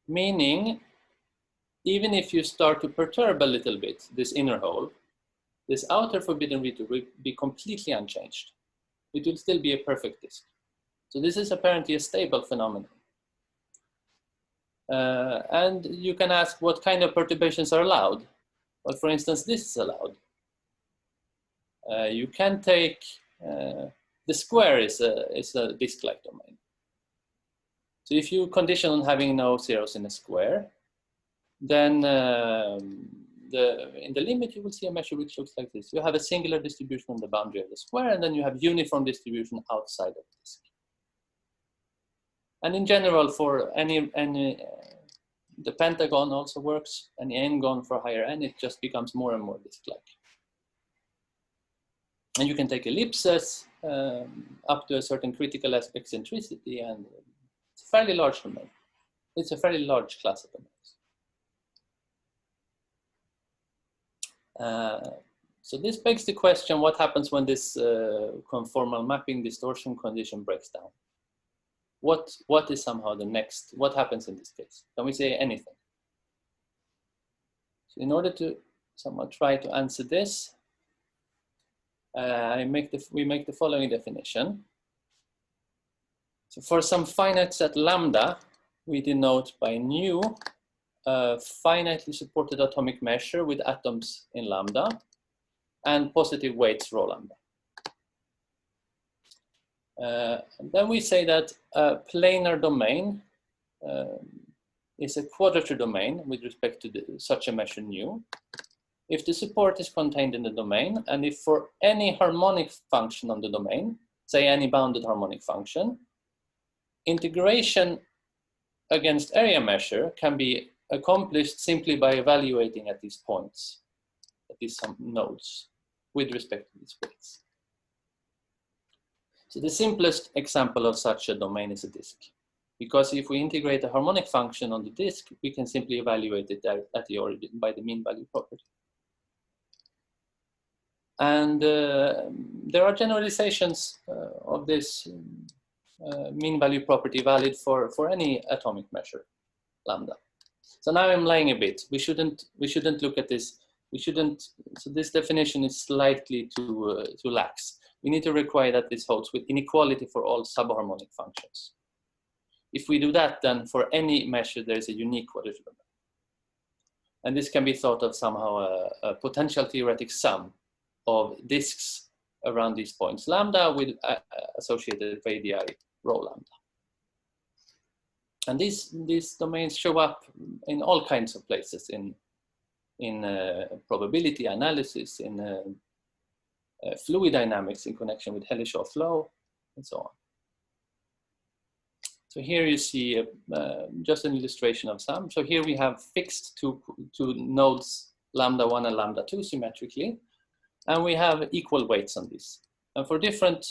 Meaning, even if you start to perturb a little bit this inner hole, this outer forbidden region will be completely unchanged. It will still be a perfect disk. So this is apparently a stable phenomenon. And you can ask what kind of perturbations are allowed. Well, for instance, this is allowed. You can take, the square is a disk-like domain. So if you condition on having no zeros in a square, then in the limit you will see a measure which looks like this. You have a singular distribution on the boundary of the square, and then you have uniform distribution outside of the disk. And in general, for any the pentagon also works, any n-gon for higher n, it just becomes more and more disk-like. And you can take ellipses up to a certain critical eccentricity, and it's a fairly large domain. It's a fairly large class of domains. So this begs the question, what happens when this conformal mapping distortion condition breaks down? What is somehow the next, what happens in this case? Can we say anything? So in order to somewhat try to answer this, we make the following definition. So for some finite set lambda, we denote by nu a finitely supported atomic measure with atoms in lambda and positive weights rho lambda. Then we say that a planar domain is a quadrature domain with respect to such a measure nu, if the support is contained in the domain, and if for any harmonic function on the domain, say any bounded harmonic function, integration against area measure can be accomplished simply by evaluating at these points, at these some nodes, with respect to these weights. So the simplest example of such a domain is a disk, because if we integrate a harmonic function on the disk, we can simply evaluate it at the origin by the mean value property. And there are generalizations of this mean value property valid for any atomic measure, lambda. So now I'm lying a bit. We shouldn't look at this. So this definition is slightly too lax. We need to require that this holds with inequality for all subharmonic functions. If we do that, then for any measure, there is a unique quadrature domain. And this can be thought of somehow a potential theoretic sum of disks around these points lambda with associated radii rho lambda. And these domains show up in all kinds of places, in probability analysis, in fluid dynamics in connection with Hellish-Shaw flow, and so on. So here you see just an illustration of some. So here we have fixed two nodes, lambda 1 and lambda 2 symmetrically, and we have equal weights on this. And for different,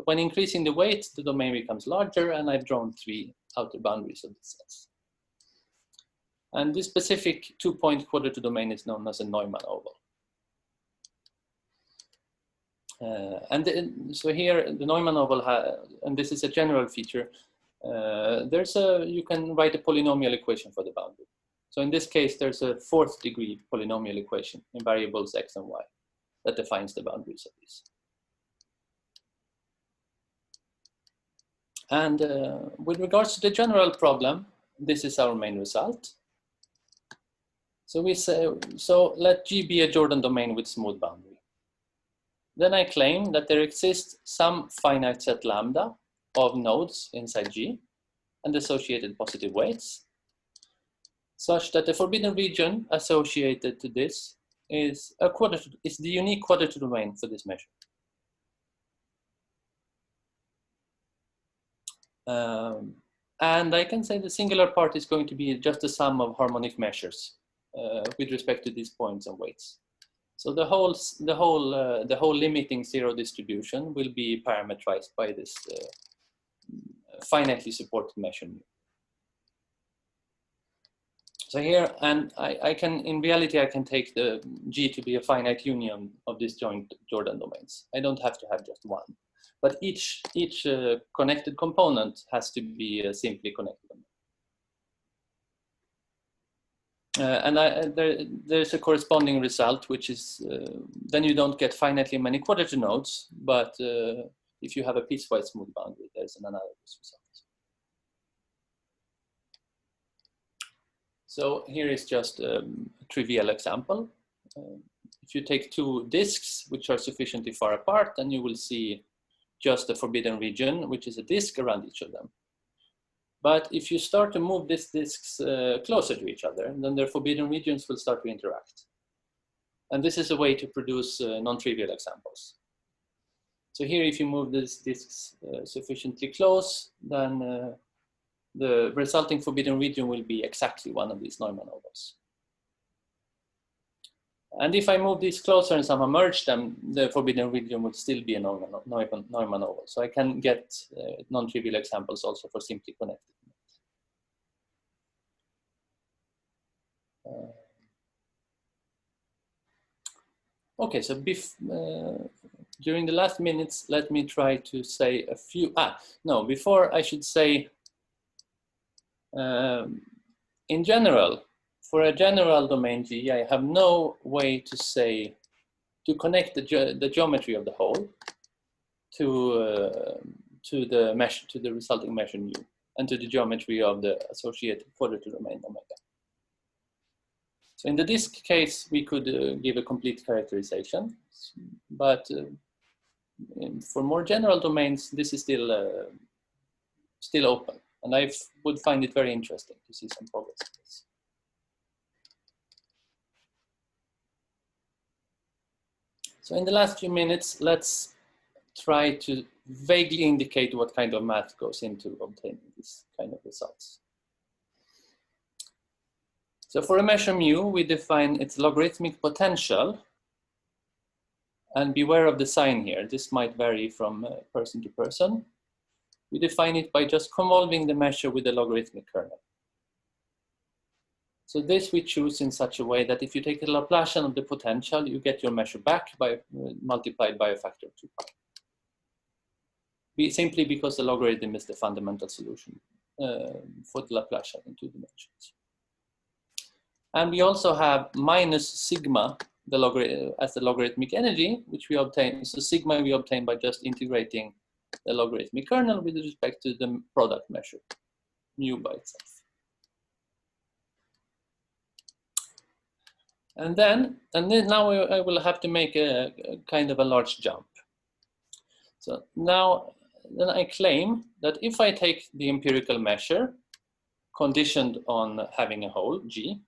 when increasing the weight, the domain becomes larger, and I've drawn 3 outer boundaries of these sets. And this specific 2-point quadrature domain is known as a Neumann oval. So here the Neumann oval, and this is a general feature, you can write a polynomial equation for the boundary. So in this case, there's a 4th degree polynomial equation in variables x and y that defines the boundaries of these. And with regards to the general problem, this is our main result. So we say, so let G be a Jordan domain with smooth boundary. Then I claim that there exists some finite set lambda of nodes inside G and associated positive weights, such that the forbidden region associated to this is the unique quadrature domain for this measure. And I can say the singular part is going to be just the sum of harmonic measures with respect to these points and weights. So the whole limiting zero distribution will be parametrized by this finitely supported measure. So here, and I can, in reality, I can take the G to be a finite union of these joint Jordan domains. I don't have to have just one, but each connected component has to be simply connected. And there's a corresponding result, which is then you don't get finitely many quadrature nodes, but if you have a piecewise smooth boundary, there's an analogous result. So here is just a trivial example. If you take 2 disks which are sufficiently far apart, then you will see just a forbidden region, which is a disk around each of them. But if you start to move these disks closer to each other, then their forbidden regions will start to interact. And this is a way to produce non-trivial examples. So here, if you move these disks sufficiently close, then the resulting forbidden region will be exactly one of these Neumann ovals. And if I move these closer and somehow merge them, the forbidden region would still be a Neumann oval. So I can get non-trivial examples also for simply connected. Okay, so during the last minutes, let me try to say a few, before I should say, in general, for a general domain G, I have no way to say, to connect the geometry of the whole to the resulting measure nu, and to the geometry of the associated quadrature domain omega. So in the disk case, we could give a complete characterization, but for more general domains, this is still open, and I would find it very interesting to see some progress in this. So in the last few minutes, let's try to vaguely indicate what kind of math goes into obtaining this kind of results. So for a measure mu, we define its logarithmic potential. And beware of the sign here. This might vary from person to person. We define it by just convolving the measure with the logarithmic kernel. So this we choose in such a way that if you take the Laplacian of the potential, you get your measure back by multiplied by a factor of 2 pi. Simply because the logarithm is the fundamental solution for the Laplacian in 2 dimensions. And we also have minus sigma as the logarithmic energy, which we obtain. So sigma we obtain by just integrating the logarithmic kernel with respect to the product measure, mu by itself. And then now I will have to make a kind of a large jump. So now then I claim that if I take the empirical measure conditioned on having a hole, G,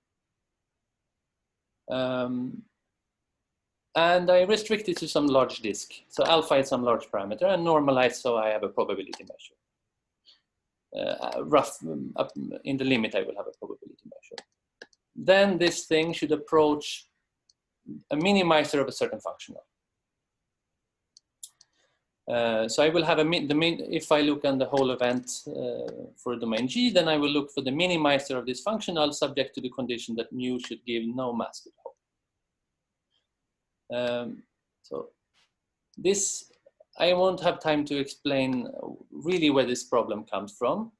and I restrict it to some large disk. So alpha is some large parameter, and normalize so I have a probability measure. In the limit, I will have a probability measure. Then this thing should approach a minimizer of a certain functional. So I will have if I look on the whole event for domain G, then I will look for the minimizer of this functional subject to the condition that mu should give no mask at all. So this, I won't have time to explain really where this problem comes from,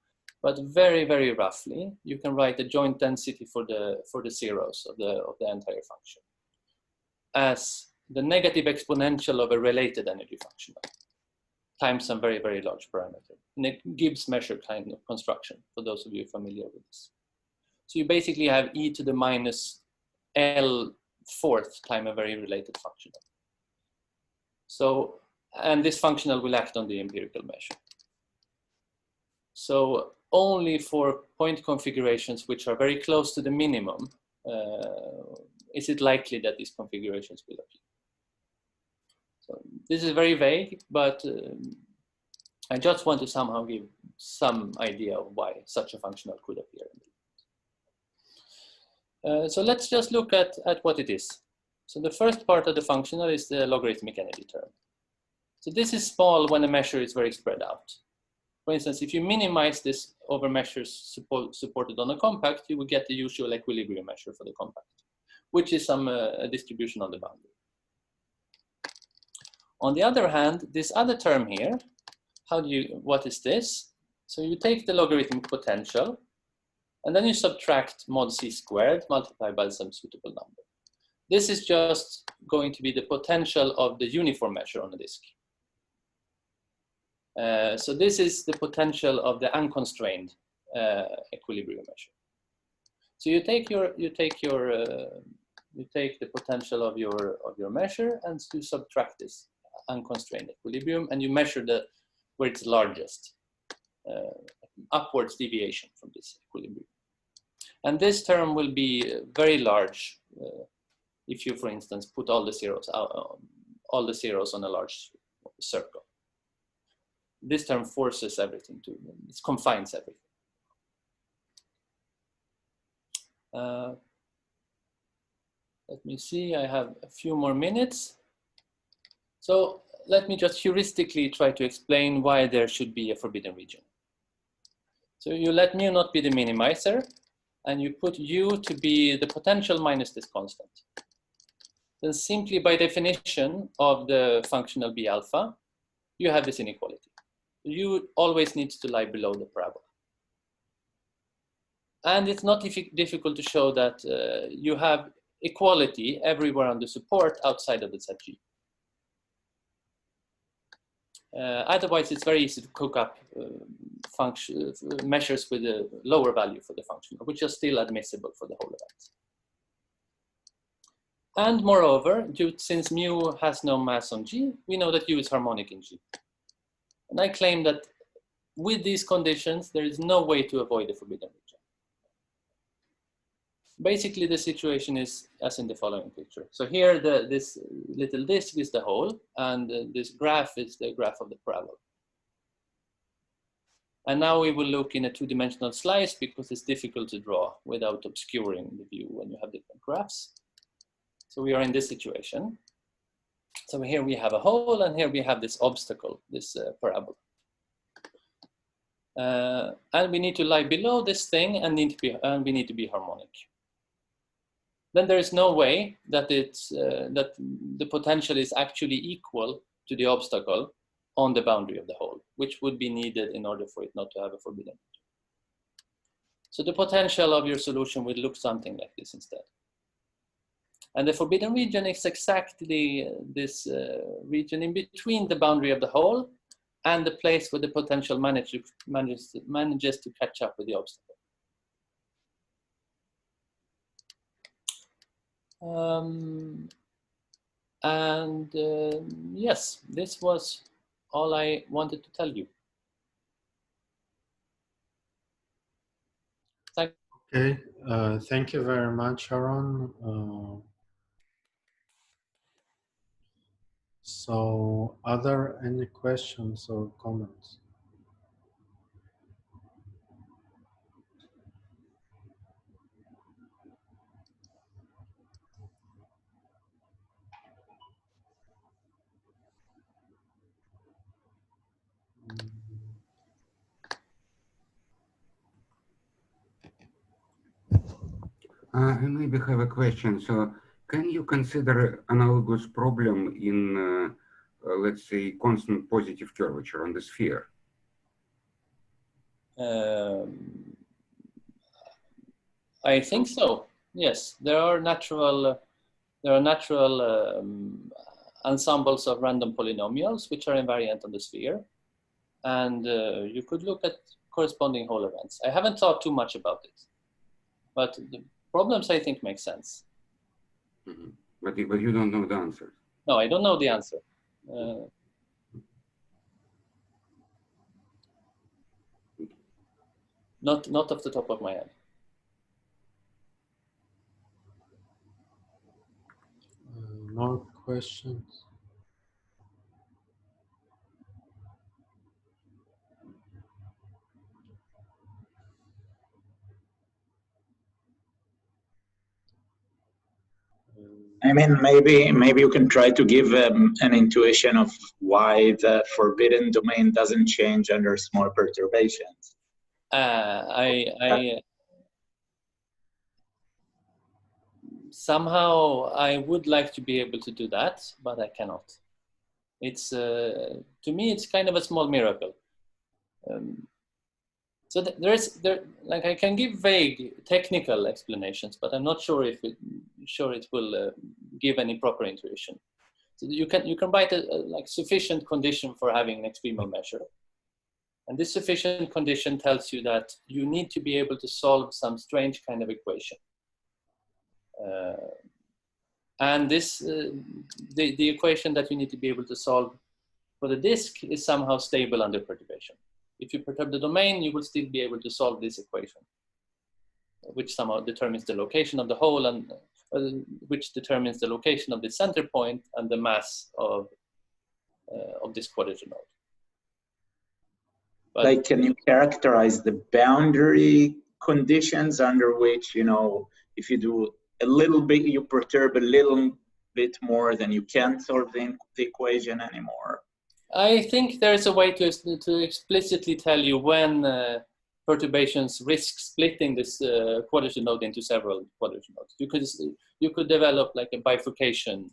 but very, very roughly, you can write a joint density for the zeros of the entire function as the negative exponential of a related energy functional times some very, very large parameter. And it Gibbs measure kind of construction for those of you familiar with this. So you basically have e to the minus L fourth time a very related functional. So, and this functional will act on the empirical measure. So only for point configurations which are very close to the minimum is it likely that these configurations will appear. So this is very vague, but I just want to somehow give some idea of why such a functional could appear. So let's just look at what it is. So the first part of the functional is the logarithmic energy term. So this is small when a measure is very spread out. For instance, if you minimize this over measures supported on a compact, you will get the usual equilibrium measure for the compact, which is some distribution on the boundary. On the other hand, this other term here, what is this? So you take the logarithmic potential, and then you subtract mod c squared multiplied by some suitable number. This is just going to be the potential of the uniform measure on a disk. So this is the potential of the unconstrained equilibrium measure. So you take the potential of your measure and you subtract this unconstrained equilibrium, and you measure where it's largest upwards deviation from this equilibrium. And this term will be very large if you, for instance, put all the zeros on a large circle. This term forces everything to, it confines everything. Let me see, I have a few more minutes. So let me just heuristically try to explain why there should be a forbidden region. So you let mu not be the minimizer, and you put u to be the potential minus this constant. Then simply by definition of the functional b alpha, you have this inequality. U always needs to lie below the parabola. And it's not difficult to show that you have equality everywhere on the support outside of the set G. Otherwise, it's very easy to cook up measures with a lower value for the function, which are still admissible for the whole event. And moreover, since mu has no mass on G, we know that U is harmonic in G. And I claim that with these conditions, there is no way to avoid the forbidden region. Basically, the situation is as in the following picture. So here, this little disk is the hole, and this graph is the graph of the parabola. And now we will look in a two-dimensional slice because it's difficult to draw without obscuring the view when you have different graphs. So we are in this situation. So here we have a hole, and here we have this obstacle, this parabola. And we need to lie below this thing, and we need to be harmonic. Then there is no way that that the potential is actually equal to the obstacle on the boundary of the hole, which would be needed in order for it not to have a forbidden region. So the potential of your solution will look something like this instead. And the forbidden region is exactly this region in between the boundary of the hole and the place where the potential manages to catch up with the obstacle. Yes, this was all I wanted to tell you. Okay, thank you very much, Aaron. So, are there any questions or comments? I maybe have a question. So, can you consider analogous problem in, let's say, constant positive curvature on the sphere? I think so. Yes, there are natural ensembles of random polynomials which are invariant on the sphere, and you could look at corresponding Hall events. I haven't thought too much about it, but the problems I think make sense. Mm-hmm. But you don't know the answer. No, I don't know the answer. Not off the top of my head. More questions? I mean, maybe you can try to give an intuition of why the forbidden domain doesn't change under small perturbations. Somehow I would like to be able to do that, but I cannot. It's to me, it's kind of a small miracle. So like I can give vague technical explanations, but I'm not sure if it will give any proper intuition. So you can write a like sufficient condition for having an extremal measure, and this sufficient condition tells you that you need to be able to solve some strange kind of equation. And this the equation that you need to be able to solve for the disk is somehow stable under perturbation. If you perturb the domain, you will still be able to solve this equation, which somehow determines the location of the hole and which determines the location of the center point and the mass of this quadrature node. But, like, can you characterize the boundary conditions under which, you know, if you do a little bit, you perturb a little bit more, then you can't solve the equation anymore? I think there's a way to explicitly tell you when perturbations risk splitting this quadrature node into several quadrature nodes. You could develop like a bifurcation.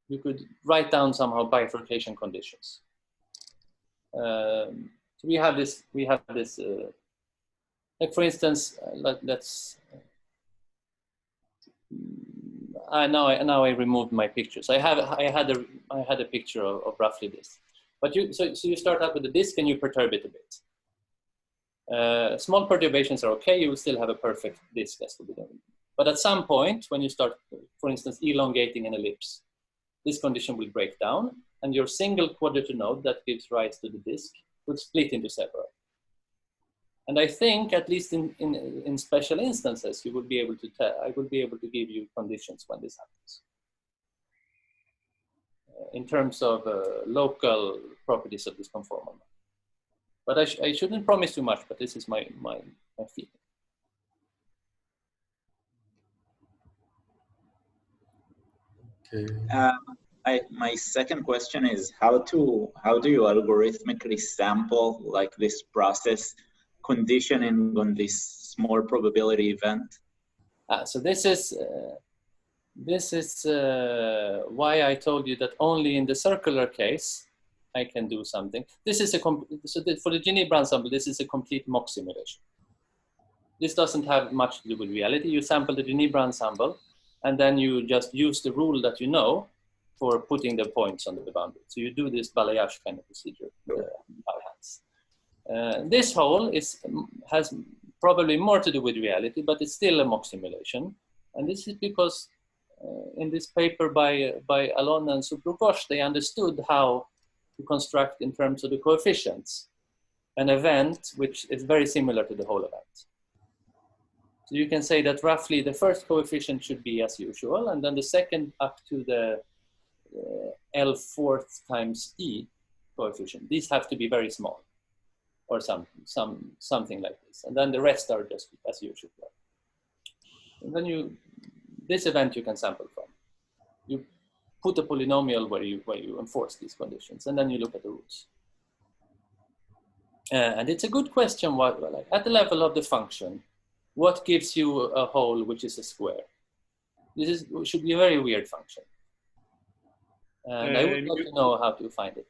You could write down somehow bifurcation conditions. So we have this. Like for instance, let's. Now I removed my pictures. I had a picture of roughly this, but so you start out with the disk and you perturb it a bit. Small perturbations are okay. You will still have a perfect disk as forbidden. But at some point, when you start, for instance, elongating an ellipse, this condition will break down, and your single quadrature node that gives rise to the disk will split into several. And I think, at least in special instances, you will be able to tell, I will be able to give you conditions when this happens. In terms of local properties of this conformal. But I shouldn't promise too much, but this is my feeling. Okay. My second question is how do you algorithmically sample like this process conditioning on this small probability event? So this is why I told you that only in the circular case I can do something. This is for the Ginebra ensemble, this is a complete mock simulation. This doesn't have much to do with reality. You sample the Ginebra ensemble, and then you just use the rule that you know for putting the points on the boundary. So you do this balayage kind of procedure by hands. This hole has probably more to do with reality, but it's still a mock simulation. And this is because in this paper by Alon and Subrukosh, they understood how to construct in terms of the coefficients an event which is very similar to the whole event. So you can say that roughly the first coefficient should be as usual, and then the second up to the L4 times E coefficient. These have to be very small, or something like this. And then the rest are just as usual. And then this event you can sample from. You put a polynomial where you enforce these conditions, and then you look at the rules. And it's a good question, like, at the level of the function, what gives you a hole which is a square? This should be a very weird function. And I would like to know how to find it.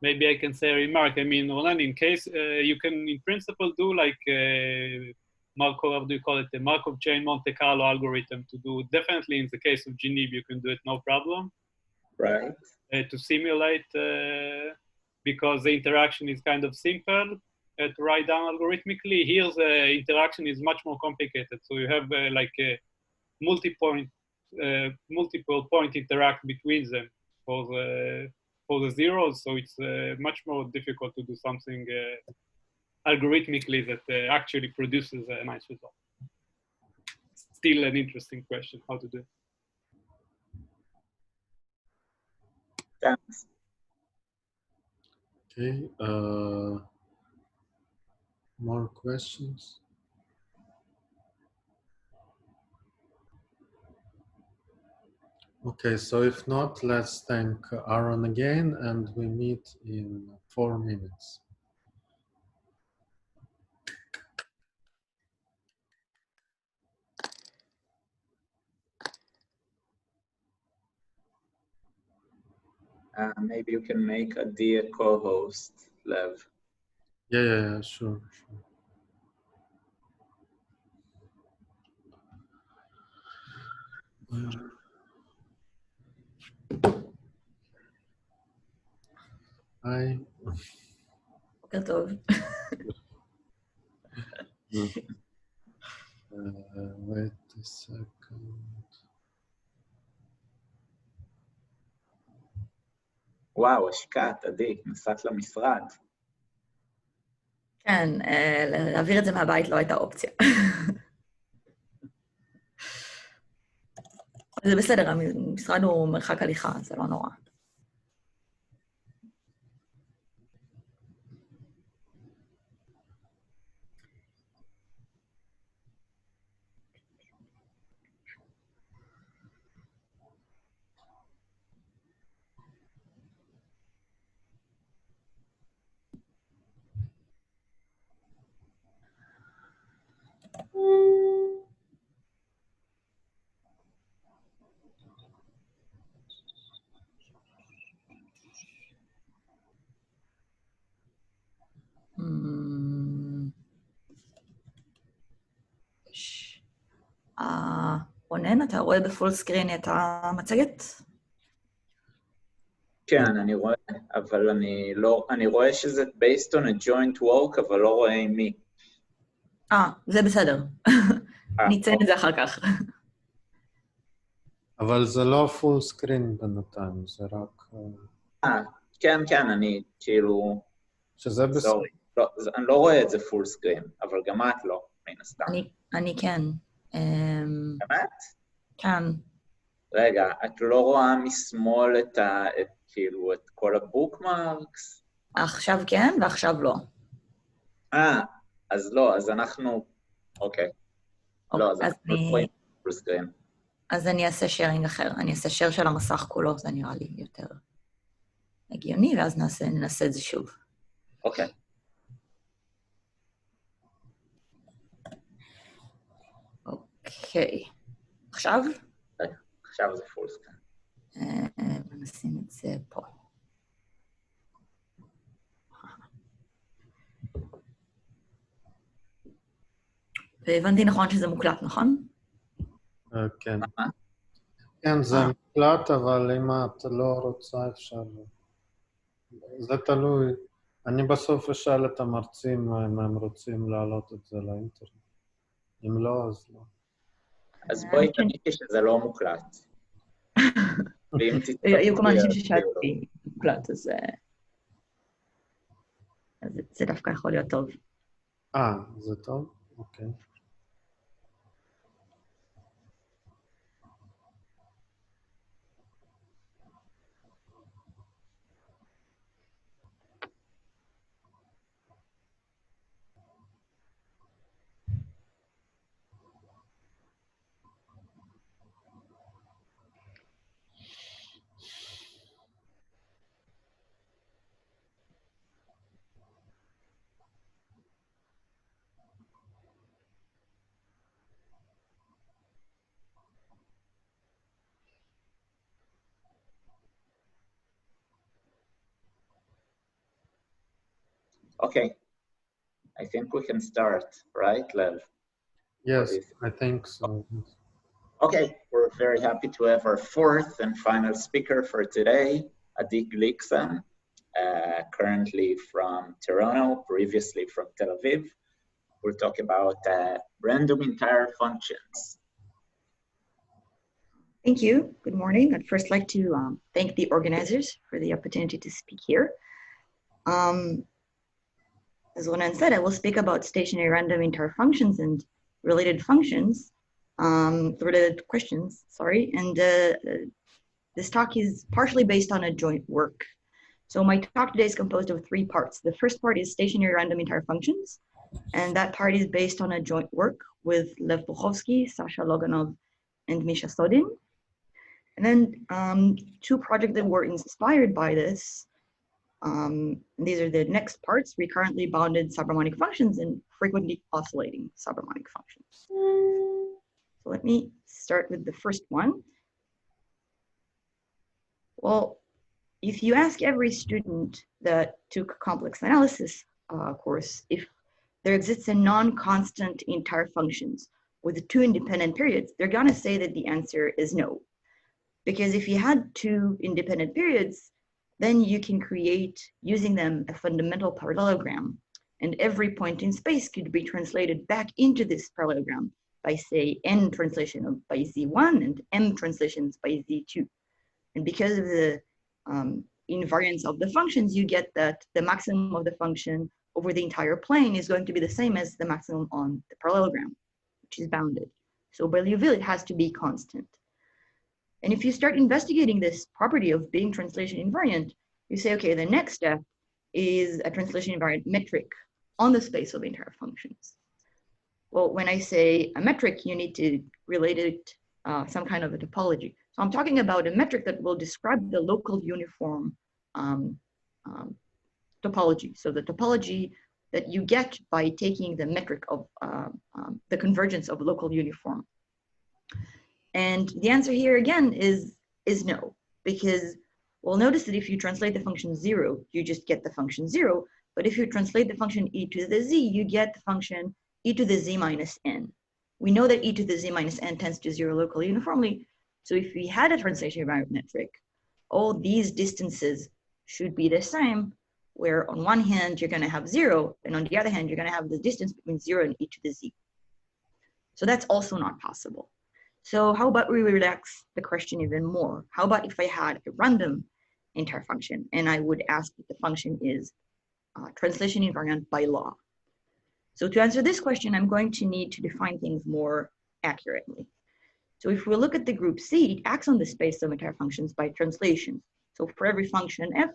Maybe I can say a remark. I mean, Roland, in case you can, in principle, do like Markov, how do you call it, the Markov chain Monte Carlo algorithm to do. Definitely in the case of Geneve, you can do it no problem. Right. To simulate, because the interaction is kind of simple to write down algorithmically. Here, the interaction is much more complicated. So you have like a multiple point interact between them for the zeros. So it's much more difficult to do something algorithmically that actually produces a nice result. Still an interesting question how to do it. Thanks. Okay. More questions? Okay, so if not, let's thank Aaron again, and we meet in 4 minutes. Maybe you can make Adi a co-host, Lev. Yeah, sure. Hi. בוקר טוב. Wait a second. וואו, השקעת, עדי, נסעת למשרד. כן, להעביר את זה מהבית לא הייתה אופציה. זה בסדר, המשרד הוא מרחק הליכה, זה לא נורא. רונן, אתה רואה בפול סקרין את המצגת? כן, אני רואה, אבל אני רואה שזה based on a joint work, אבל לא רואה עם מי. זה בסדר. אני אציין את זה אחר כך. אבל זה לא פול סקרין בינתיים, זה רק... כן, כן, אני כאילו... שזה בסדר. אני לא רואה את זה פול סקרין, אבל גם את לא, מן הסתם. אני כן. באמת? כן. רגע, את לא רואה משמאל כאילו את כל הבוקמרקס? עכשיו כן ועכשיו לא. אז לא, אז אנחנו... אוקיי. לא, אז אנחנו לא רואים פול סקרין. אז אני אעשה שיירינג אחר. אני אעשה שייר של המסך כולו, זה נראה לי יותר הגיוני, ואז ננסה את זה שוב. אוקיי. אוקיי. עכשיו? עכשיו זה פול סקרין. נשים את זה פה. והבנתי נכון שזה מוקלט, נכון? כן. כן, זה מוקלט, אבל אם את לא רוצה אפשר... זה תלוי. אני בסוף אשאל את המרצים אם הם רוצים להעלות את זה לאינטרנט. אם לא, אז לא. אז בואי תגידי שזה לא מוקלט. היו כמה אנשים ששאלתי מוקלט, אז זה דווקא יכול להיות טוב. זה טוב? אוקיי. Okay, I think we can start, right, Lev? Yes, I think so. Okay, we're very happy to have our fourth and final speaker for today, Adi Glickson, currently from Toronto, previously from Tel Aviv. We'll talk about random entire functions. Thank you. Good morning. I'd first like to thank the organizers for the opportunity to speak here. As Ronan said, I will speak about stationary random entire functions and related functions, related questions, sorry. And this talk is partially based on a joint work. So my talk today is composed of 3 parts. The first part is stationary random entire functions, and that part is based on a joint work with Lev Puchovsky, Sasha Loganov, and Misha Sodin. And then 2 projects that were inspired by this. These are the next parts, recurrently bounded subharmonic functions and frequently oscillating subharmonic functions. So let me start with the first one. Well, if you ask every student that took complex analysis course, if there exists a non-constant entire functions with 2 independent periods, they're gonna say that the answer is no. Because if you had 2 independent periods, then you can create, using them, a fundamental parallelogram. And every point in space could be translated back into this parallelogram by, say, n translation by z1 and m translations by z2. And because of the invariance of the functions, you get that the maximum of the function over the entire plane is going to be the same as the maximum on the parallelogram, which is bounded. So by Liouville, it has to be constant. And if you start investigating this property of being translation invariant, you say, okay, the next step is a translation invariant metric on the space of entire functions. Well, when I say a metric, you need to relate it some kind of a topology. So I'm talking about a metric that will describe the local uniform topology. So the topology that you get by taking the metric of the convergence of local uniform. And the answer here again is no, because we'll notice that if you translate the function 0, you just get the function 0. But if you translate the function e to the z, you get the function e to the z minus n. We know that e to the z minus n tends to 0 locally uniformly. So if we had a translation invariant metric, all these distances should be the same, where on one hand, you're going to have 0, and on the other hand, you're going to have the distance between 0 and e to the z. So that's also not possible. So how about we relax the question even more? How about if I had a random entire function and I would ask if the function is translation invariant by law? So to answer this question, I'm going to need to define things more accurately. So if we look at the group C, it acts on the space of entire functions by translation. So for every function f,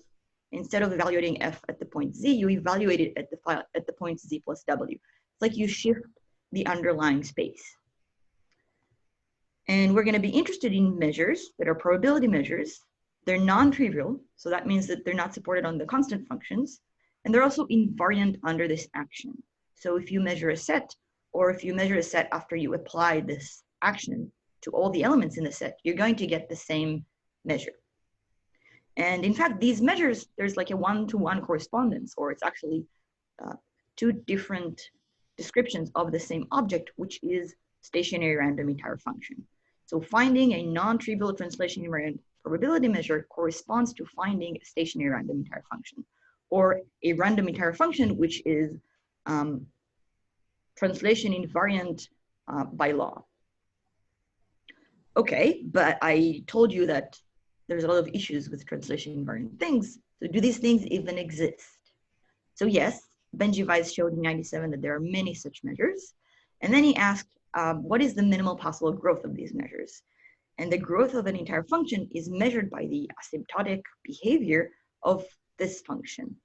instead of evaluating f at the point z, you evaluate it at the point z plus w. It's like you shift the underlying space. And we're going to be interested in measures that are probability measures. They're non-trivial, so that means that they're not supported on the constant functions, and they're also invariant under this action. So if you measure a set, or if you measure a set after you apply this action to all the elements in the set, you're going to get the same measure. And in fact, these measures, there's like a one-to-one correspondence, or it's actually two different descriptions of the same object, which is stationary random entire function. So finding a non-trivial translation invariant probability measure corresponds to finding a stationary random entire function, or a random entire function, which is translation invariant by law. Okay, but I told you that there's a lot of issues with translation invariant things. So do these things even exist? So yes, Benji Weiss showed in 97 that there are many such measures. And then he asked, what is the minimal possible growth of these measures? And the growth of an entire function is measured by the asymptotic behavior of this function.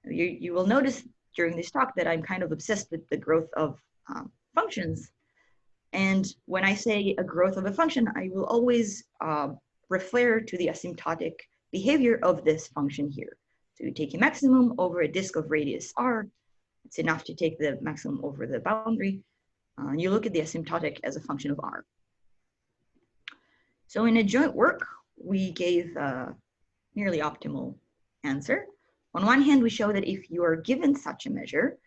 You will notice during this talk that I'm kind of obsessed with the growth of functions. And when I say a growth of a function, I will always refer to the asymptotic behavior of this function here. So you take a maximum over a disk of radius r. It's enough to take the maximum over the boundary. And you look at the asymptotic as a function of r. So in a joint work, we gave a nearly optimal answer. On one hand, we show that if you are given such a measure,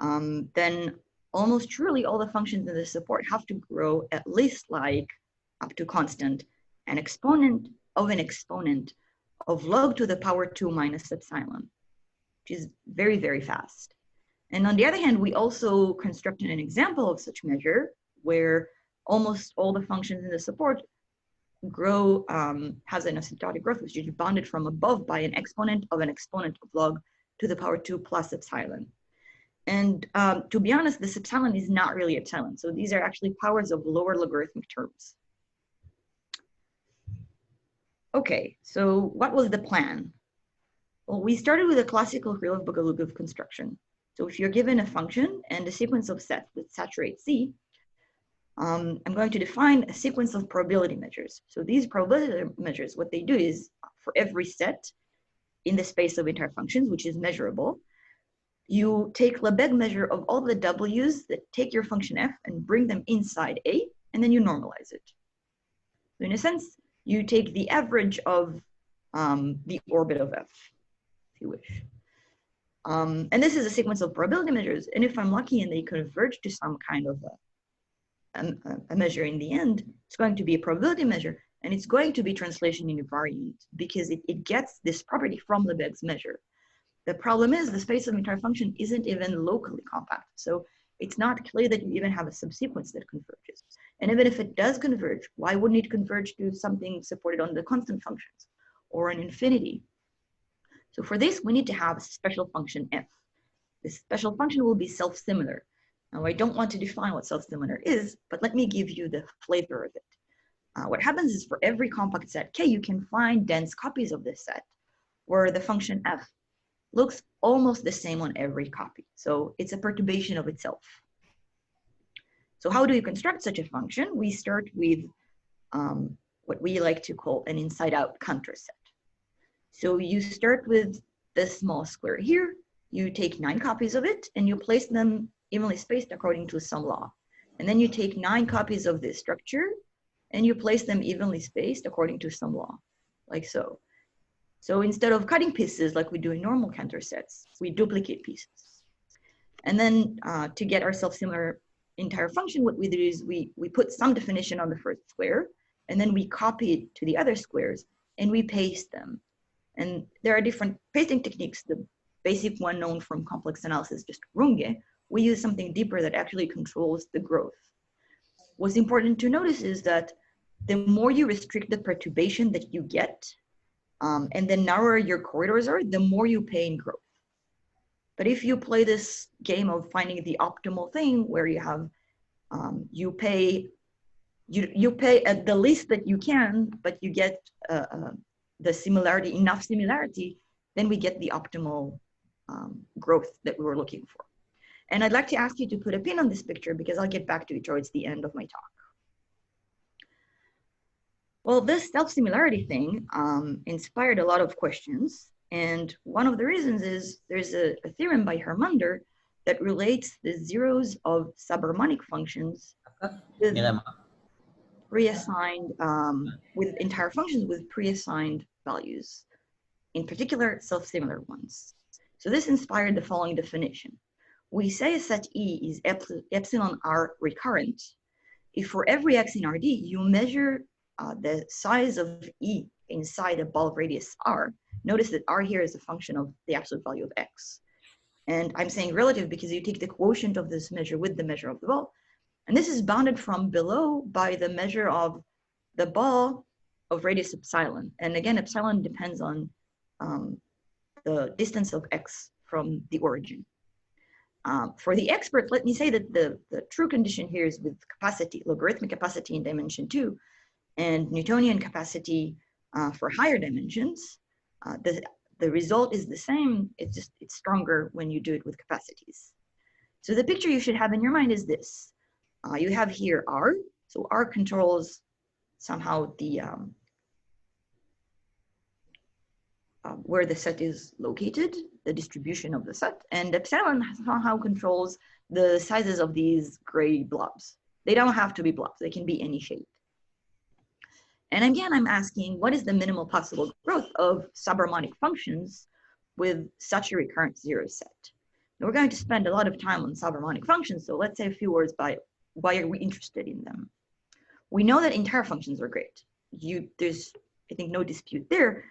then almost surely all the functions in the support have to grow at least like up to constant an exponent of log to the power 2 minus epsilon, which is very, very fast. And on the other hand, we also constructed an example of such measure where almost all the functions in the support grow, has an asymptotic growth, which is bounded from above by an exponent of log to the power 2 plus epsilon. And to be honest, this epsilon is not really epsilon. So these are actually powers of lower logarithmic terms. Okay, so what was the plan? Well, we started with a classical Krylov-Bogolubov construction. So if you're given a function and a sequence of sets that saturate C, I'm going to define a sequence of probability measures. So these probability measures, what they do is for every set in the space of entire functions, which is measurable, you take Lebesgue measure of all the W's that take your function f and bring them inside A, and then you normalize it. So in a sense, you take the average of the orbit of f, if you wish. And this is a sequence of probability measures. And if I'm lucky and they converge to some kind of a measure in the end, it's going to be a probability measure, and it's going to be translation invariant because it gets this property from Lebesgue's measure. The problem is the space of entire function isn't even locally compact. So it's not clear that you even have a subsequence that converges. And even if it does converge, why wouldn't it converge to something supported on the constant functions or an infinity? So for this, we need to have a special function f. This special function will be self-similar. Now, I don't want to define what self-similar is, but let me give you the flavor of it. What happens is for every compact set K, you can find dense copies of this set where the function f looks almost the same on every copy. So it's a perturbation of itself. So how do you construct such a function? We start with what we like to call an inside-out counter set. So you start with this small square here, you take 9 copies of it, and you place them evenly spaced according to some law. And then you take 9 copies of this structure, and you place them evenly spaced according to some law, like so. So instead of cutting pieces like we do in normal counter sets, we duplicate pieces. And then to get our self-similar entire function, what we do is we put some definition on the first square, and then we copy it to the other squares, and we paste them. And there are different pasting techniques. The basic one known from complex analysis, just Runge, we use something deeper that actually controls the growth. What's important to notice is that the more you restrict the perturbation that you get, and the narrower your corridors are, the more you pay in growth. But if you play this game of finding the optimal thing where you have, you pay at the least that you can, but you get the similarity, enough similarity, then we get the optimal growth that we were looking for. And I'd like to ask you to put a pin on this picture because I'll get back to it towards the end of my talk. Well, this self-similarity thing inspired a lot of questions. And one of the reasons is there's a theorem by Hermander that relates the zeros of subharmonic functions with pre-assigned, with entire functions with pre-assigned values, in particular self-similar ones. So this inspired the following definition. We say a set E is epsilon R recurrent if for every x in Rd you measure the size of E inside a ball of radius R. Notice that R here is a function of the absolute value of x. And I'm saying relative because you take the quotient of this measure with the measure of the ball. And this is bounded from below by the measure of the ball of radius epsilon. And again, epsilon depends on the distance of x from the origin. For the expert, let me say that the true condition here is with capacity, logarithmic capacity in dimension 2, and Newtonian capacity for higher dimensions. The result is the same, it's stronger when you do it with capacities. So the picture you should have in your mind is this. You have here R, so R controls somehow the where the set is located, the distribution of the set, and epsilon somehow controls the sizes of these gray blobs. They don't have to be blobs, they can be any shape. And again, I'm asking, what is the minimal possible growth of subharmonic functions with such a recurrent zero set? Now, we're going to spend a lot of time on subharmonic functions, so let's say a few words by why are we interested in them. We know that entire functions are great. There's, I think, no dispute there.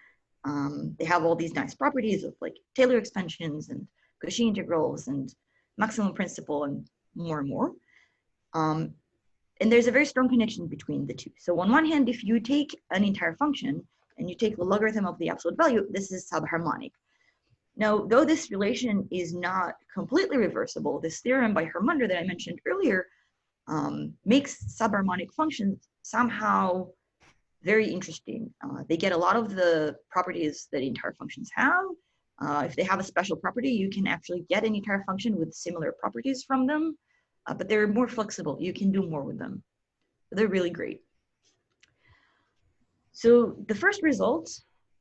They have all these nice properties of like Taylor expansions and Gaussian integrals and maximum principle and more. And there's a very strong connection between the two. So on one hand, if you take an entire function and you take the logarithm of the absolute value, this is subharmonic. Now, though this relation is not completely reversible, this theorem by Hermander that I mentioned earlier makes subharmonic functions somehow very interesting. They get a lot of the properties that entire functions have. If they have a special property, you can actually get an entire function with similar properties from them, but they're more flexible. You can do more with them. They're really great. So the first result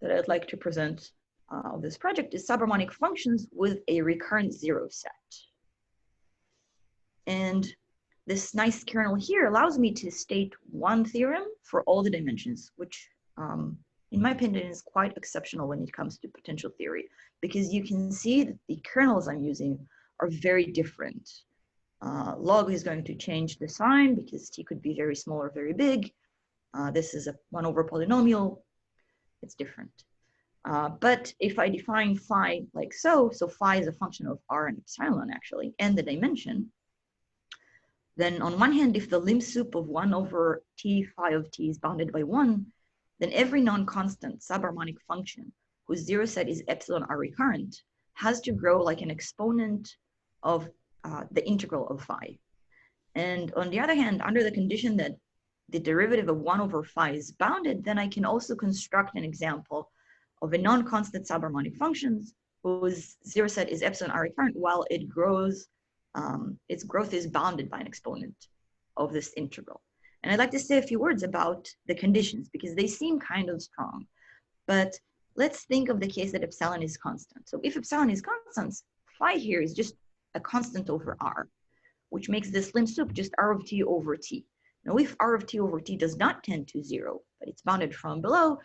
that I'd like to present of this project is subharmonic functions with a recurrent zero set. And this nice kernel here allows me to state one theorem for all the dimensions, which in my opinion is quite exceptional when it comes to potential theory, because you can see that the kernels I'm using are very different. Log is going to change the sign because t could be very small or very big. This is a 1 over polynomial, it's different. But if I define phi like so phi is a function of r and epsilon actually, and the dimension, then on one hand, if the lim sup of 1 over t phi of t is bounded by 1, then every non-constant subharmonic function whose zero set is epsilon r recurrent has to grow like an exponent of the integral of phi. And on the other hand, under the condition that the derivative of 1 over phi is bounded, then I can also construct an example of a non-constant subharmonic functions whose zero set is epsilon r recurrent while it grows, its growth is bounded by an exponent of this integral. And I'd like to say a few words about the conditions because they seem kind of strong. But let's think of the case that epsilon is constant. So if epsilon is constant, phi here is just a constant over r, which makes this lim sup just r of t over t. Now, if r of t over t does not tend to 0, but it's bounded from below,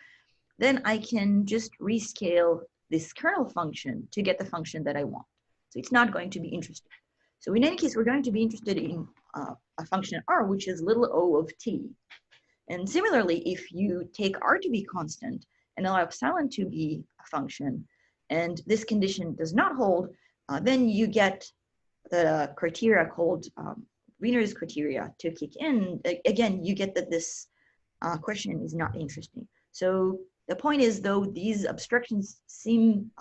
then I can just rescale this kernel function to get the function that I want. So it's not going to be interesting. So in any case, we're going to be interested in a function r, which is little o of t. And similarly, if you take r to be constant and allow epsilon to be a function, and this condition does not hold, then you get the criteria called Wiener's criteria to kick in, again, you get that this question is not interesting. So the point is, though these abstractions seem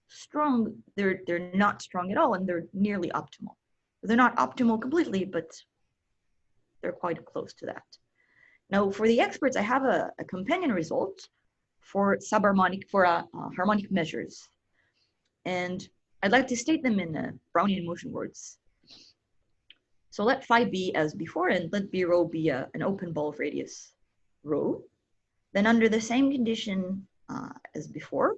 strong, they're not strong at all, and they're nearly optimal. They're not optimal completely, but they're quite close to that. Now, for the experts, I have a companion result for harmonic measures, and I'd like to state them in Brownian motion words. So let phi be as before, and let b rho be an open ball of radius rho. Then under the same condition as before,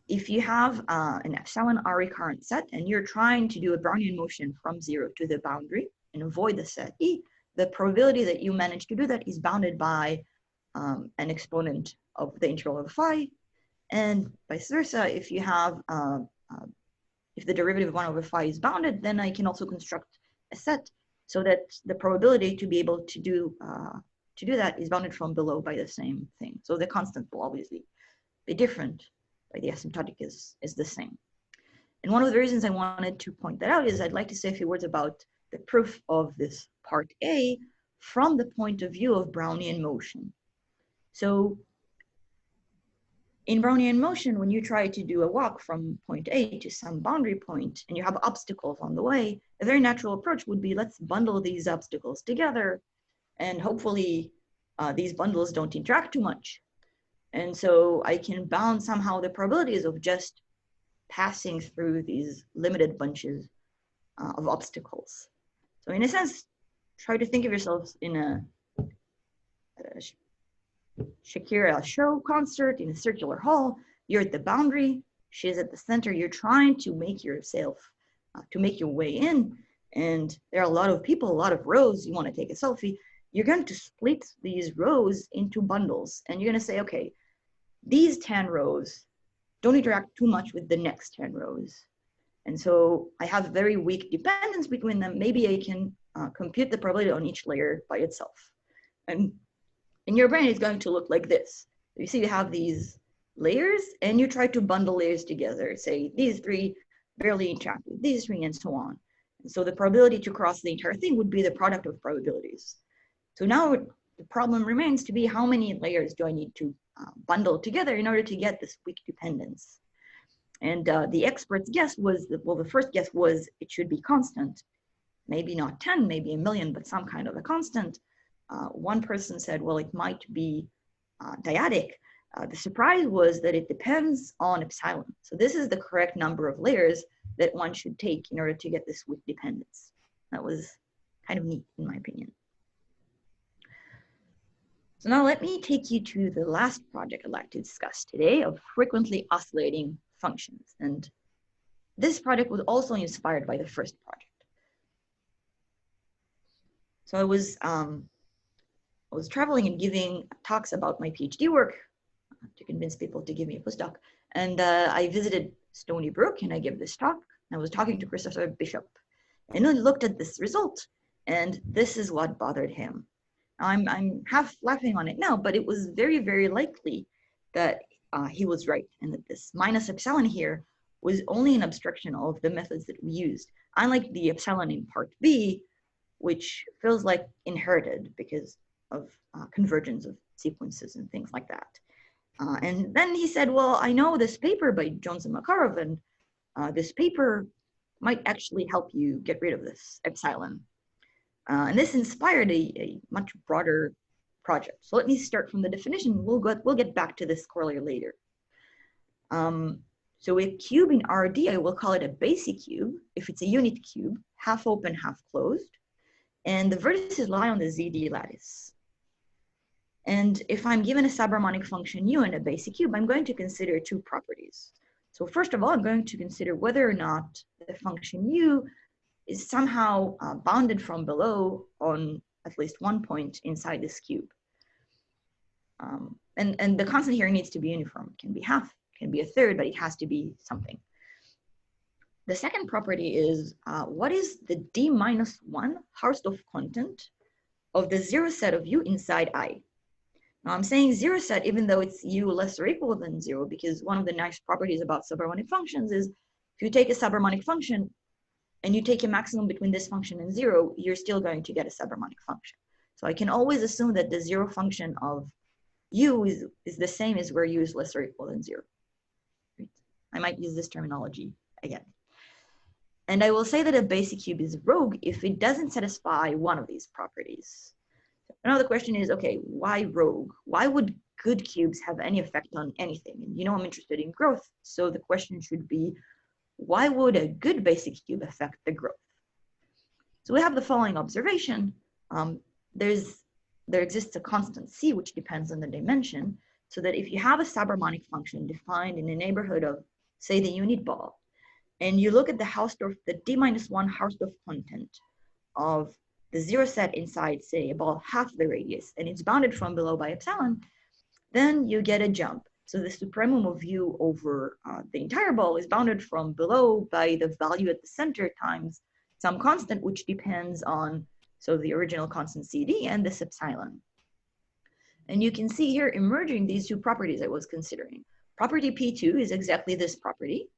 if you have an epsilon r recurrent set and you're trying to do a Brownian motion from 0 to the boundary and avoid the set E, the probability that you manage to do that is bounded by an exponent of the integral of phi, and vice versa. If you have if the derivative of 1 over phi is bounded, then I can also construct a set so that the probability to be able to do that is bounded from below by the same thing. So the constant will obviously be different, but the asymptotic is the same. And one of the reasons I wanted to point that out is I'd like to say a few words about the proof of this part A from the point of view of Brownian motion. So in Brownian motion, when you try to do a walk from point A to some boundary point and you have obstacles on the way, a very natural approach would be, let's bundle these obstacles together, and hopefully these bundles don't interact too much. And so I can bound somehow the probabilities of just passing through these limited bunches of obstacles. So in a sense, try to think of yourselves in a Shakira show concert in a circular hall. You're at the boundary, she's at the center. You're trying to make yourself, to make your way in, and there are a lot of people, a lot of rows. You want to take a selfie. You're going to split these rows into bundles, and you're going to say, okay, these 10 rows don't interact too much with the next 10 rows. And so I have very weak dependence between them. Maybe I can compute the probability on each layer by itself. And in your brain, it's going to look like this. You see, you have these layers, and you try to bundle layers together. Say, these 3 barely interact with these 3, and so on. And so the probability to cross the entire thing would be the product of probabilities. So now the problem remains to be, how many layers do I need to bundle together in order to get this weak dependence? And the expert's guess was that, well, the first guess was it should be constant. Maybe not 10, maybe a million, but some kind of a constant. One person said, well, it might be dyadic. The surprise was that it depends on epsilon. So this is the correct number of layers that one should take in order to get this weak dependence. That was kind of neat, in my opinion. So now let me take you to the last project I'd like to discuss today, of frequently oscillating functions. And this project was also inspired by the first project. So I was traveling and giving talks about my PhD work to convince people to give me a postdoc. And I visited Stony Brook and I gave this talk. I was talking to Professor Bishop, and he looked at this result, and this is what bothered him. I'm half laughing on it now, but it was very, very likely that he was right, and that this minus epsilon here was only an abstraction of the methods that we used, unlike the epsilon in part B, which feels like inherited because of convergence of sequences and things like that. And then he said, well, I know this paper by Jones and Makarov, and this paper might actually help you get rid of this epsilon. And this inspired a much broader project. So let me start from the definition. We'll get back to this corollary later. So a cube in RD, I will call it a basic cube if it's a unit cube, half open, half closed. And the vertices lie on the ZD lattice. And if I'm given a subharmonic function u and a basic cube, I'm going to consider 2 properties. So first of all, I'm going to consider whether or not the function u is somehow bounded from below on at least one point inside this cube. And the constant here needs to be uniform. It can be half, it can be a third, but it has to be something. The second property is what is the d minus 1 Hausdorff content of the 0 set of u inside I? Now I'm saying 0 set even though it's u less or equal than 0, because one of the nice properties about subharmonic functions is If you take a subharmonic function and you take a maximum between this function and 0, you're still going to get a subharmonic function. So I can always assume that the 0 function of u is the same as where u is less or equal than 0. Right? I might use this terminology again. And I will say that a basic cube is rogue if it doesn't satisfy one of these properties. Now the question is, okay, why rogue? Why would good cubes have any effect on anything? And you know I'm interested in growth, so the question should be, why would a good basic cube affect the growth? So we have the following observation. There exists a constant c which depends on the dimension, so that if you have a subharmonic function defined in the neighborhood of, say, the unit ball, and you look at the Hausdorff, the d-1 Hausdorff content of the 0 set inside, say, a ball half the radius, and it's bounded from below by epsilon, then you get a jump. So the supremum of u over the entire ball is bounded from below by the value at the center times some constant which depends on, so the original constant CD and this epsilon. And you can see here emerging these two properties I was considering. Property P2 is exactly this property,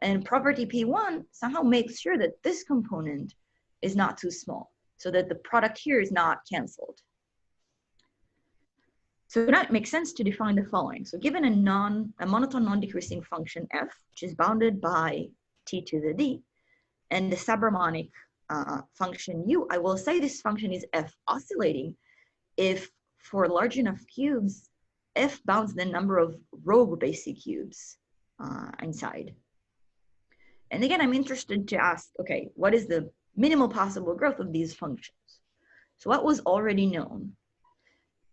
and property P1 somehow makes sure that this component is not too small, so that the product here is not canceled. So now it makes sense to define the following. So given a monotone non-decreasing function f, which is bounded by t to the d, and the subharmonic function u, I will say this function is f oscillating if for large enough cubes, f bounds the number of rogue basic cubes inside. And again, I'm interested to ask, okay, what is the minimal possible growth of these functions? So what was already known?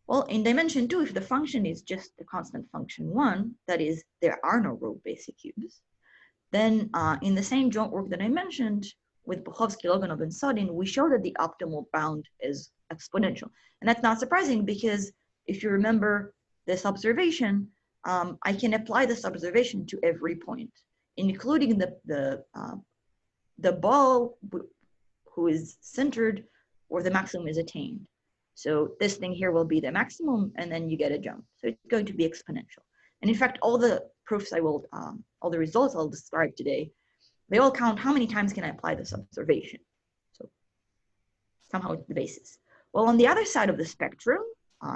Well, in dimension 2, if the function is just the constant function 1, that is, there are no rogue basic cubes, then in the same joint work that I mentioned with Buchowski, Loganov, and Sodin, we show that the optimal bound is exponential. And that's not surprising because if you remember this observation, I can apply this observation to every point, including the ball who is centered or the maximum is attained. So this thing here will be the maximum, and then you get a jump. So it's going to be exponential. And in fact, all the proofs I will, all the results I'll describe today, they all count how many times can I apply this observation. So somehow it's the basis. Well, on the other side of the spectrum,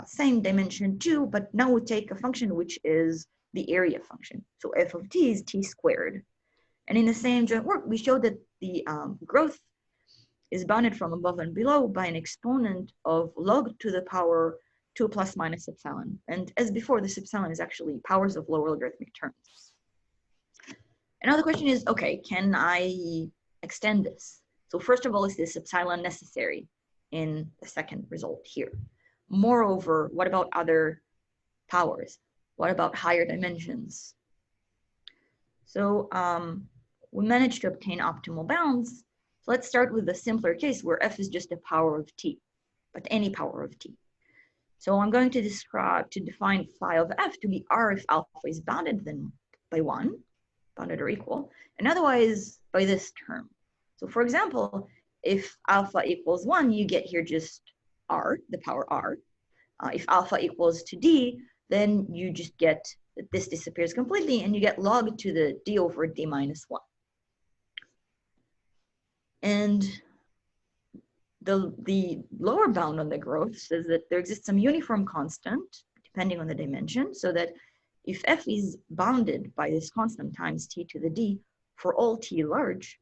same dimension 2, but now we take a function which is the area function. So f of t is t squared. And in the same joint work, we showed that the growth is bounded from above and below by an exponent of log to the power 2 plus minus epsilon. And as before, this epsilon is actually powers of lower logarithmic terms. And now the question is, okay, can I extend this? So first of all, is this epsilon necessary in the second result here? Moreover, what about other powers? What about higher dimensions? So we managed to obtain optimal bounds. So let's start with the simpler case where f is just a power of t, but any power of t. So I'm going to define phi of f to be r if alpha is bounded then by 1, bounded or equal, and otherwise by this term. So for example, if alpha equals 1, you get here just r, the power r. If alpha equals to d, then you just get that this disappears completely and you get log to the d over d minus 1. And the lower bound on the growth says that there exists some uniform constant depending on the dimension, so that if f is bounded by this constant times t to the d for all t large,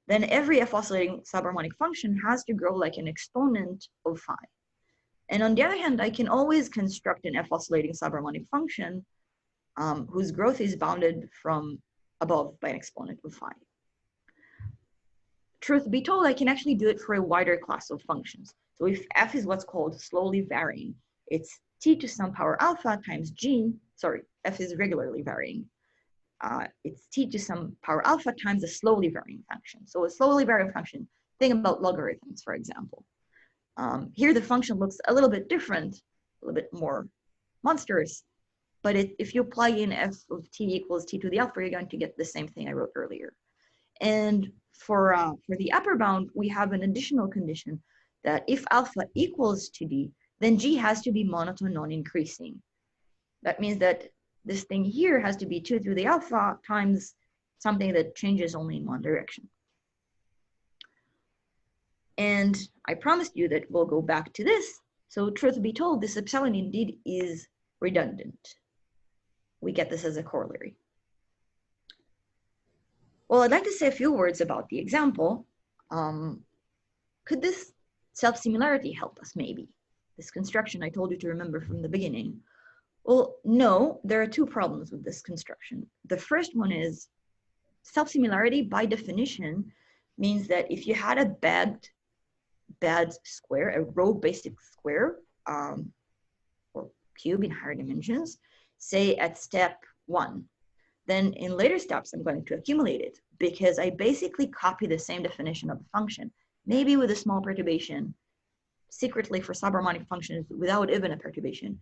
then every f oscillating subharmonic function has to grow like an exponent of phi. And on the other hand, I can always construct an f oscillating subharmonic function whose growth is bounded from above by an exponent of phi. Truth be told, I can actually do it for a wider class of functions. So if f is what's called slowly varying, it's t to some power alpha times g, sorry, f is regularly varying. It's t to some power alpha times a slowly varying function. So a slowly varying function, think about logarithms, for example. Here the function looks a little bit different, a little bit more monstrous, but if you apply in f of t equals t to the alpha, you're going to get the same thing I wrote earlier. And for the upper bound, we have an additional condition that if alpha equals to d, then g has to be monotone non-increasing. That means that this thing here has to be 2 to the alpha times something that changes only in one direction. And I promised you that we'll go back to this. So truth be told, this epsilon indeed is redundant. We get this as a corollary. Well, I'd like to say a few words about the example. Could this self-similarity help us maybe? This construction I told you to remember from the beginning. Well, no, there are two problems with this construction. The first one is self-similarity by definition means that if you had a bad square, a row basic square, or cube in higher dimensions, say at step 1, then in later steps, I'm going to accumulate it because I basically copy the same definition of the function, maybe with a small perturbation, secretly for subharmonic functions without even a perturbation.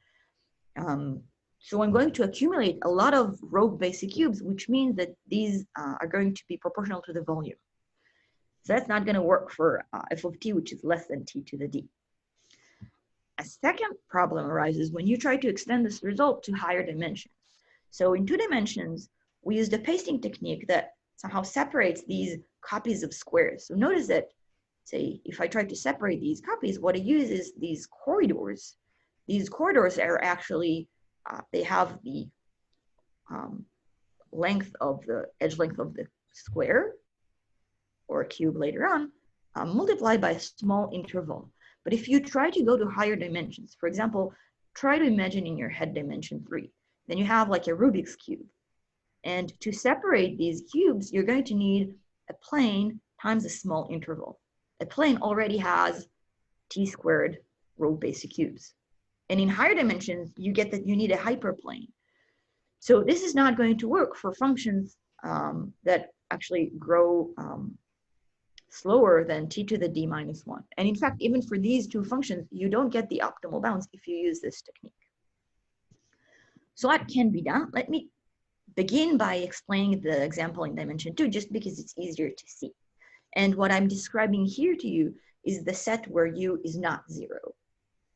So I'm going to accumulate a lot of rogue basic cubes, which means that these are going to be proportional to the volume. So that's not going to work for f of t, which is less than t to the d. A second problem arises when you try to extend this result to higher dimensions. So in 2 dimensions, we used a pasting technique that somehow separates these copies of squares. So notice that, say, if I try to separate these copies, what I use is these corridors. These corridors are actually, they have the length of the edge length of the square or cube later on, multiplied by a small interval. But if you try to go to higher dimensions, for example, try to imagine in your head dimension 3, then you have like a Rubik's cube. And to separate these cubes, you're going to need a plane times a small interval. A plane already has t squared row basic cubes. And in higher dimensions, you get that you need a hyperplane. So this is not going to work for functions that actually grow slower than t to the d minus 1. And in fact, even for these two functions, you don't get the optimal bounds if you use this technique. So what can be done? Let me begin by explaining the example in dimension 2, just because it's easier to see. And what I'm describing here to you is the set where u is not 0.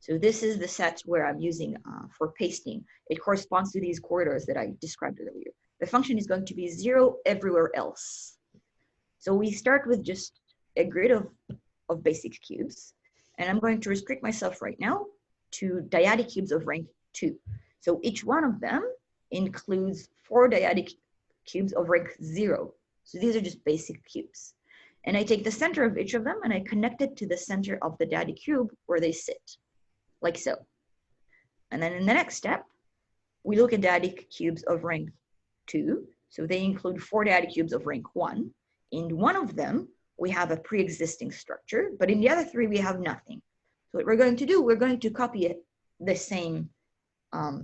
So this is the set where I'm using for pasting. It corresponds to these corridors that I described earlier. The function is going to be 0 everywhere else. So we start with just a grid of basic cubes. And I'm going to restrict myself right now to dyadic cubes of rank 2. So each one of them includes 4 dyadic cubes of rank 0. So these are just basic cubes. And I take the center of each of them and I connect it to the center of the dyadic cube where they sit, like so. And then in the next step, we look at dyadic cubes of rank 2. So they include 4 dyadic cubes of rank 1. In one of them, we have a pre-existing structure, but in the other 3, we have nothing. So what we're going to do, we're going to copy the same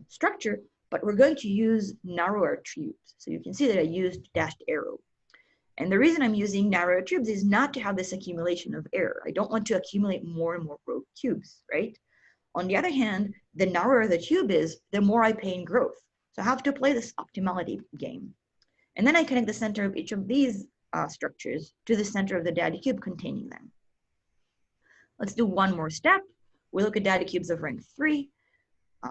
structure, but we're going to use narrower tubes. So you can see that I used dashed arrow. And the reason I'm using narrower tubes is not to have this accumulation of error. I don't want to accumulate more and more rogue cubes, right? On the other hand, the narrower the tube is, the more I pay in growth. So I have to play this optimality game. And then I connect the center of each of these structures to the center of the dyadic cube containing them. Let's do one more step. We look at dyadic cubes of rank 3.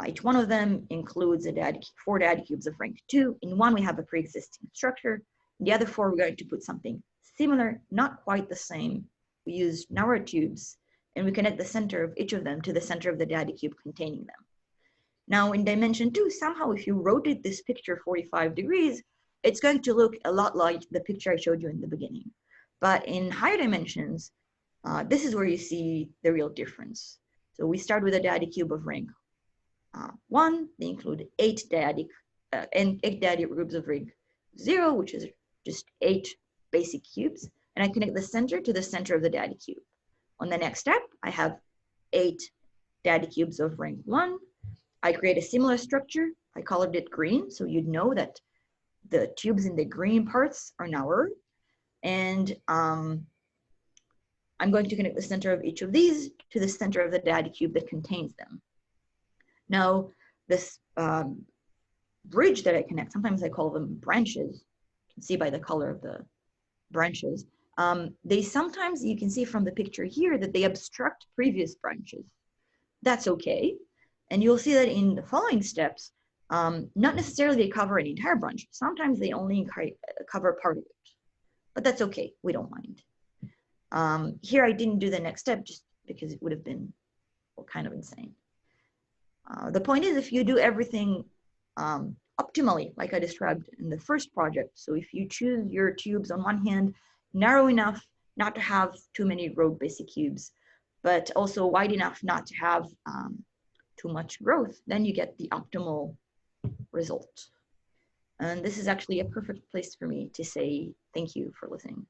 Each one of them includes 4 dyadic cubes of rank 2. In one, we have a pre-existing structure. In the other 4, we're going to put something similar, not quite the same. We use narrower tubes, and we connect the center of each of them to the center of the dyadic cube containing them. Now, in dimension 2, somehow if you rotate this picture 45 degrees, it's going to look a lot like the picture I showed you in the beginning. But in higher dimensions, this is where you see the real difference. So we start with a dyadic cube of rank 1. They include 8 dyadic groups of rank 0, which is just 8 basic cubes. And I connect the center to the center of the dyadic cube. On the next step, I have 8 dyadic cubes of rank 1. I create a similar structure. I colored it green, so you'd know that the tubes in the green parts are narrower. And I'm going to connect the center of each of these to the center of the dyadic cube that contains them. Now, this bridge that I connect, sometimes I call them branches. You can see by the color of the branches. They sometimes, you can see from the picture here, that they obstruct previous branches. That's okay. And you'll see that in the following steps, Not necessarily they cover an entire branch. Sometimes they only cover part of it, but that's okay. We don't mind. Here I didn't do the next step just because it would have been kind of insane. The point is, if you do everything optimally, like I described in the first project, so if you choose your tubes on one hand, narrow enough not to have too many road basic cubes, but also wide enough not to have too much growth, then you get the optimal result. And this is actually a perfect place for me to say thank you for listening.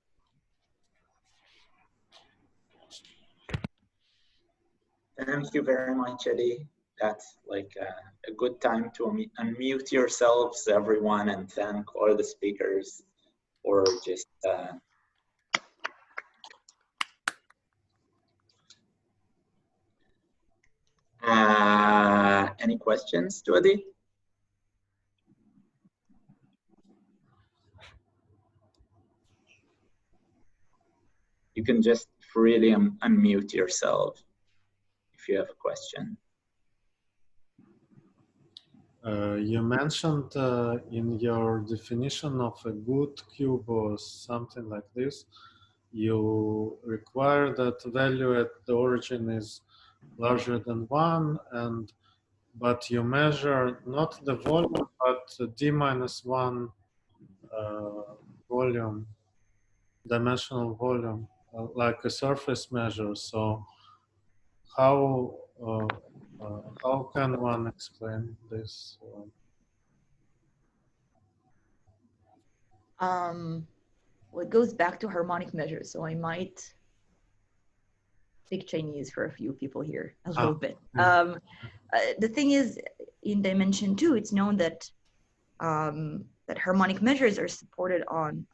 Thank you very much, Eddie. That's like a good time to unmute yourselves, everyone, and thank all the speakers for just any questions to Eddie? You can just freely unmute yourself if you have a question. You mentioned in your definition of a good cube or something like this, you require that value at the origin is larger than 1, but you measure not the volume but d-1 volume, dimensional volume, like a surface measure. So how can one explain this? Well, it goes back to harmonic measures, so I might speak Chinese for a few people here a little bit. The thing is, in dimension 2, it's known that that harmonic measures are supported on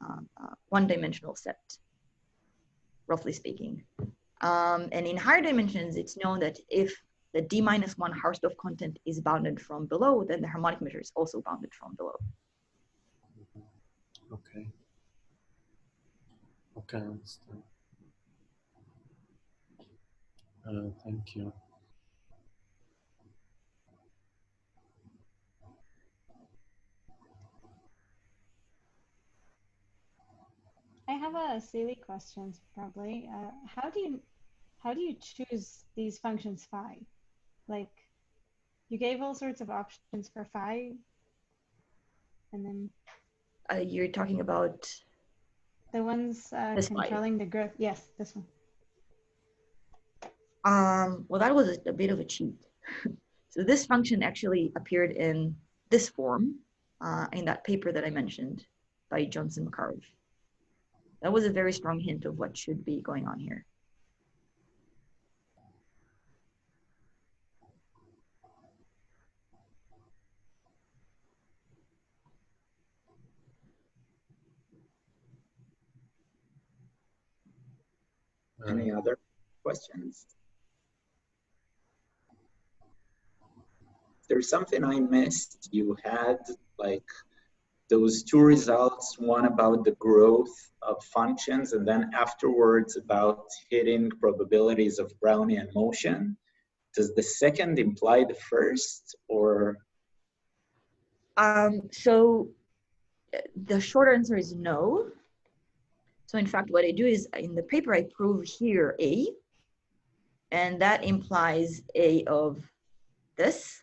one-dimensional set, roughly speaking. And in higher dimensions, it's known that if the d-1 Hausdorff content is bounded from below, then the harmonic measure is also bounded from below. Okay. Okay, I understand. Thank you. I have a silly question, probably. How do you choose these functions phi? Like, you gave all sorts of options for phi, and then You're talking about the ones controlling the growth. Yes, this one. Well, that was a bit of a cheat. So this function actually appeared in this form in that paper that I mentioned by Johnson McCarve. That was a very strong hint of what should be going on here. Any other questions? There's something I missed. You had like those two results, one about the growth of functions, and then afterwards about hidden probabilities of Brownian motion. Does the second imply the first, or? So the short answer is no. So in fact, what I do is in the paper, I prove here A, and that implies A of this.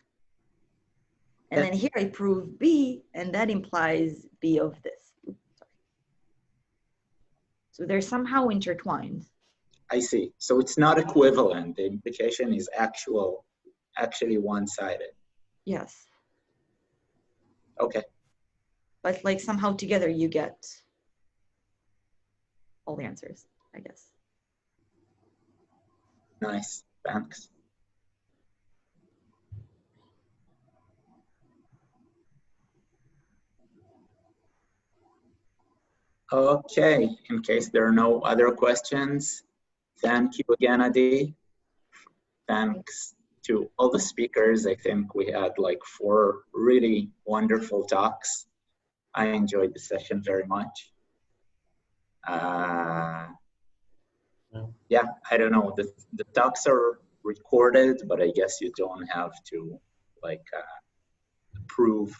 And then here I prove B, and that implies B of this. Oops, sorry. So they're somehow intertwined. I see. So it's not equivalent. The implication is actually one-sided. Yes. Okay. But like somehow together you get all the answers, I guess. Nice, thanks. Okay, in case there are no other questions, thank you again, Adi. Thanks to all the speakers. I think we had like 4 really wonderful talks. I enjoyed the session very much. Yeah, I don't know, the talks are recorded, but I guess you don't have to like improve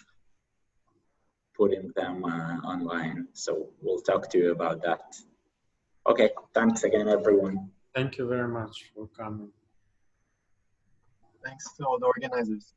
putting them online. So we'll talk to you about that. Okay, thanks again, everyone. Thank you very much for coming. Thanks to all the organizers.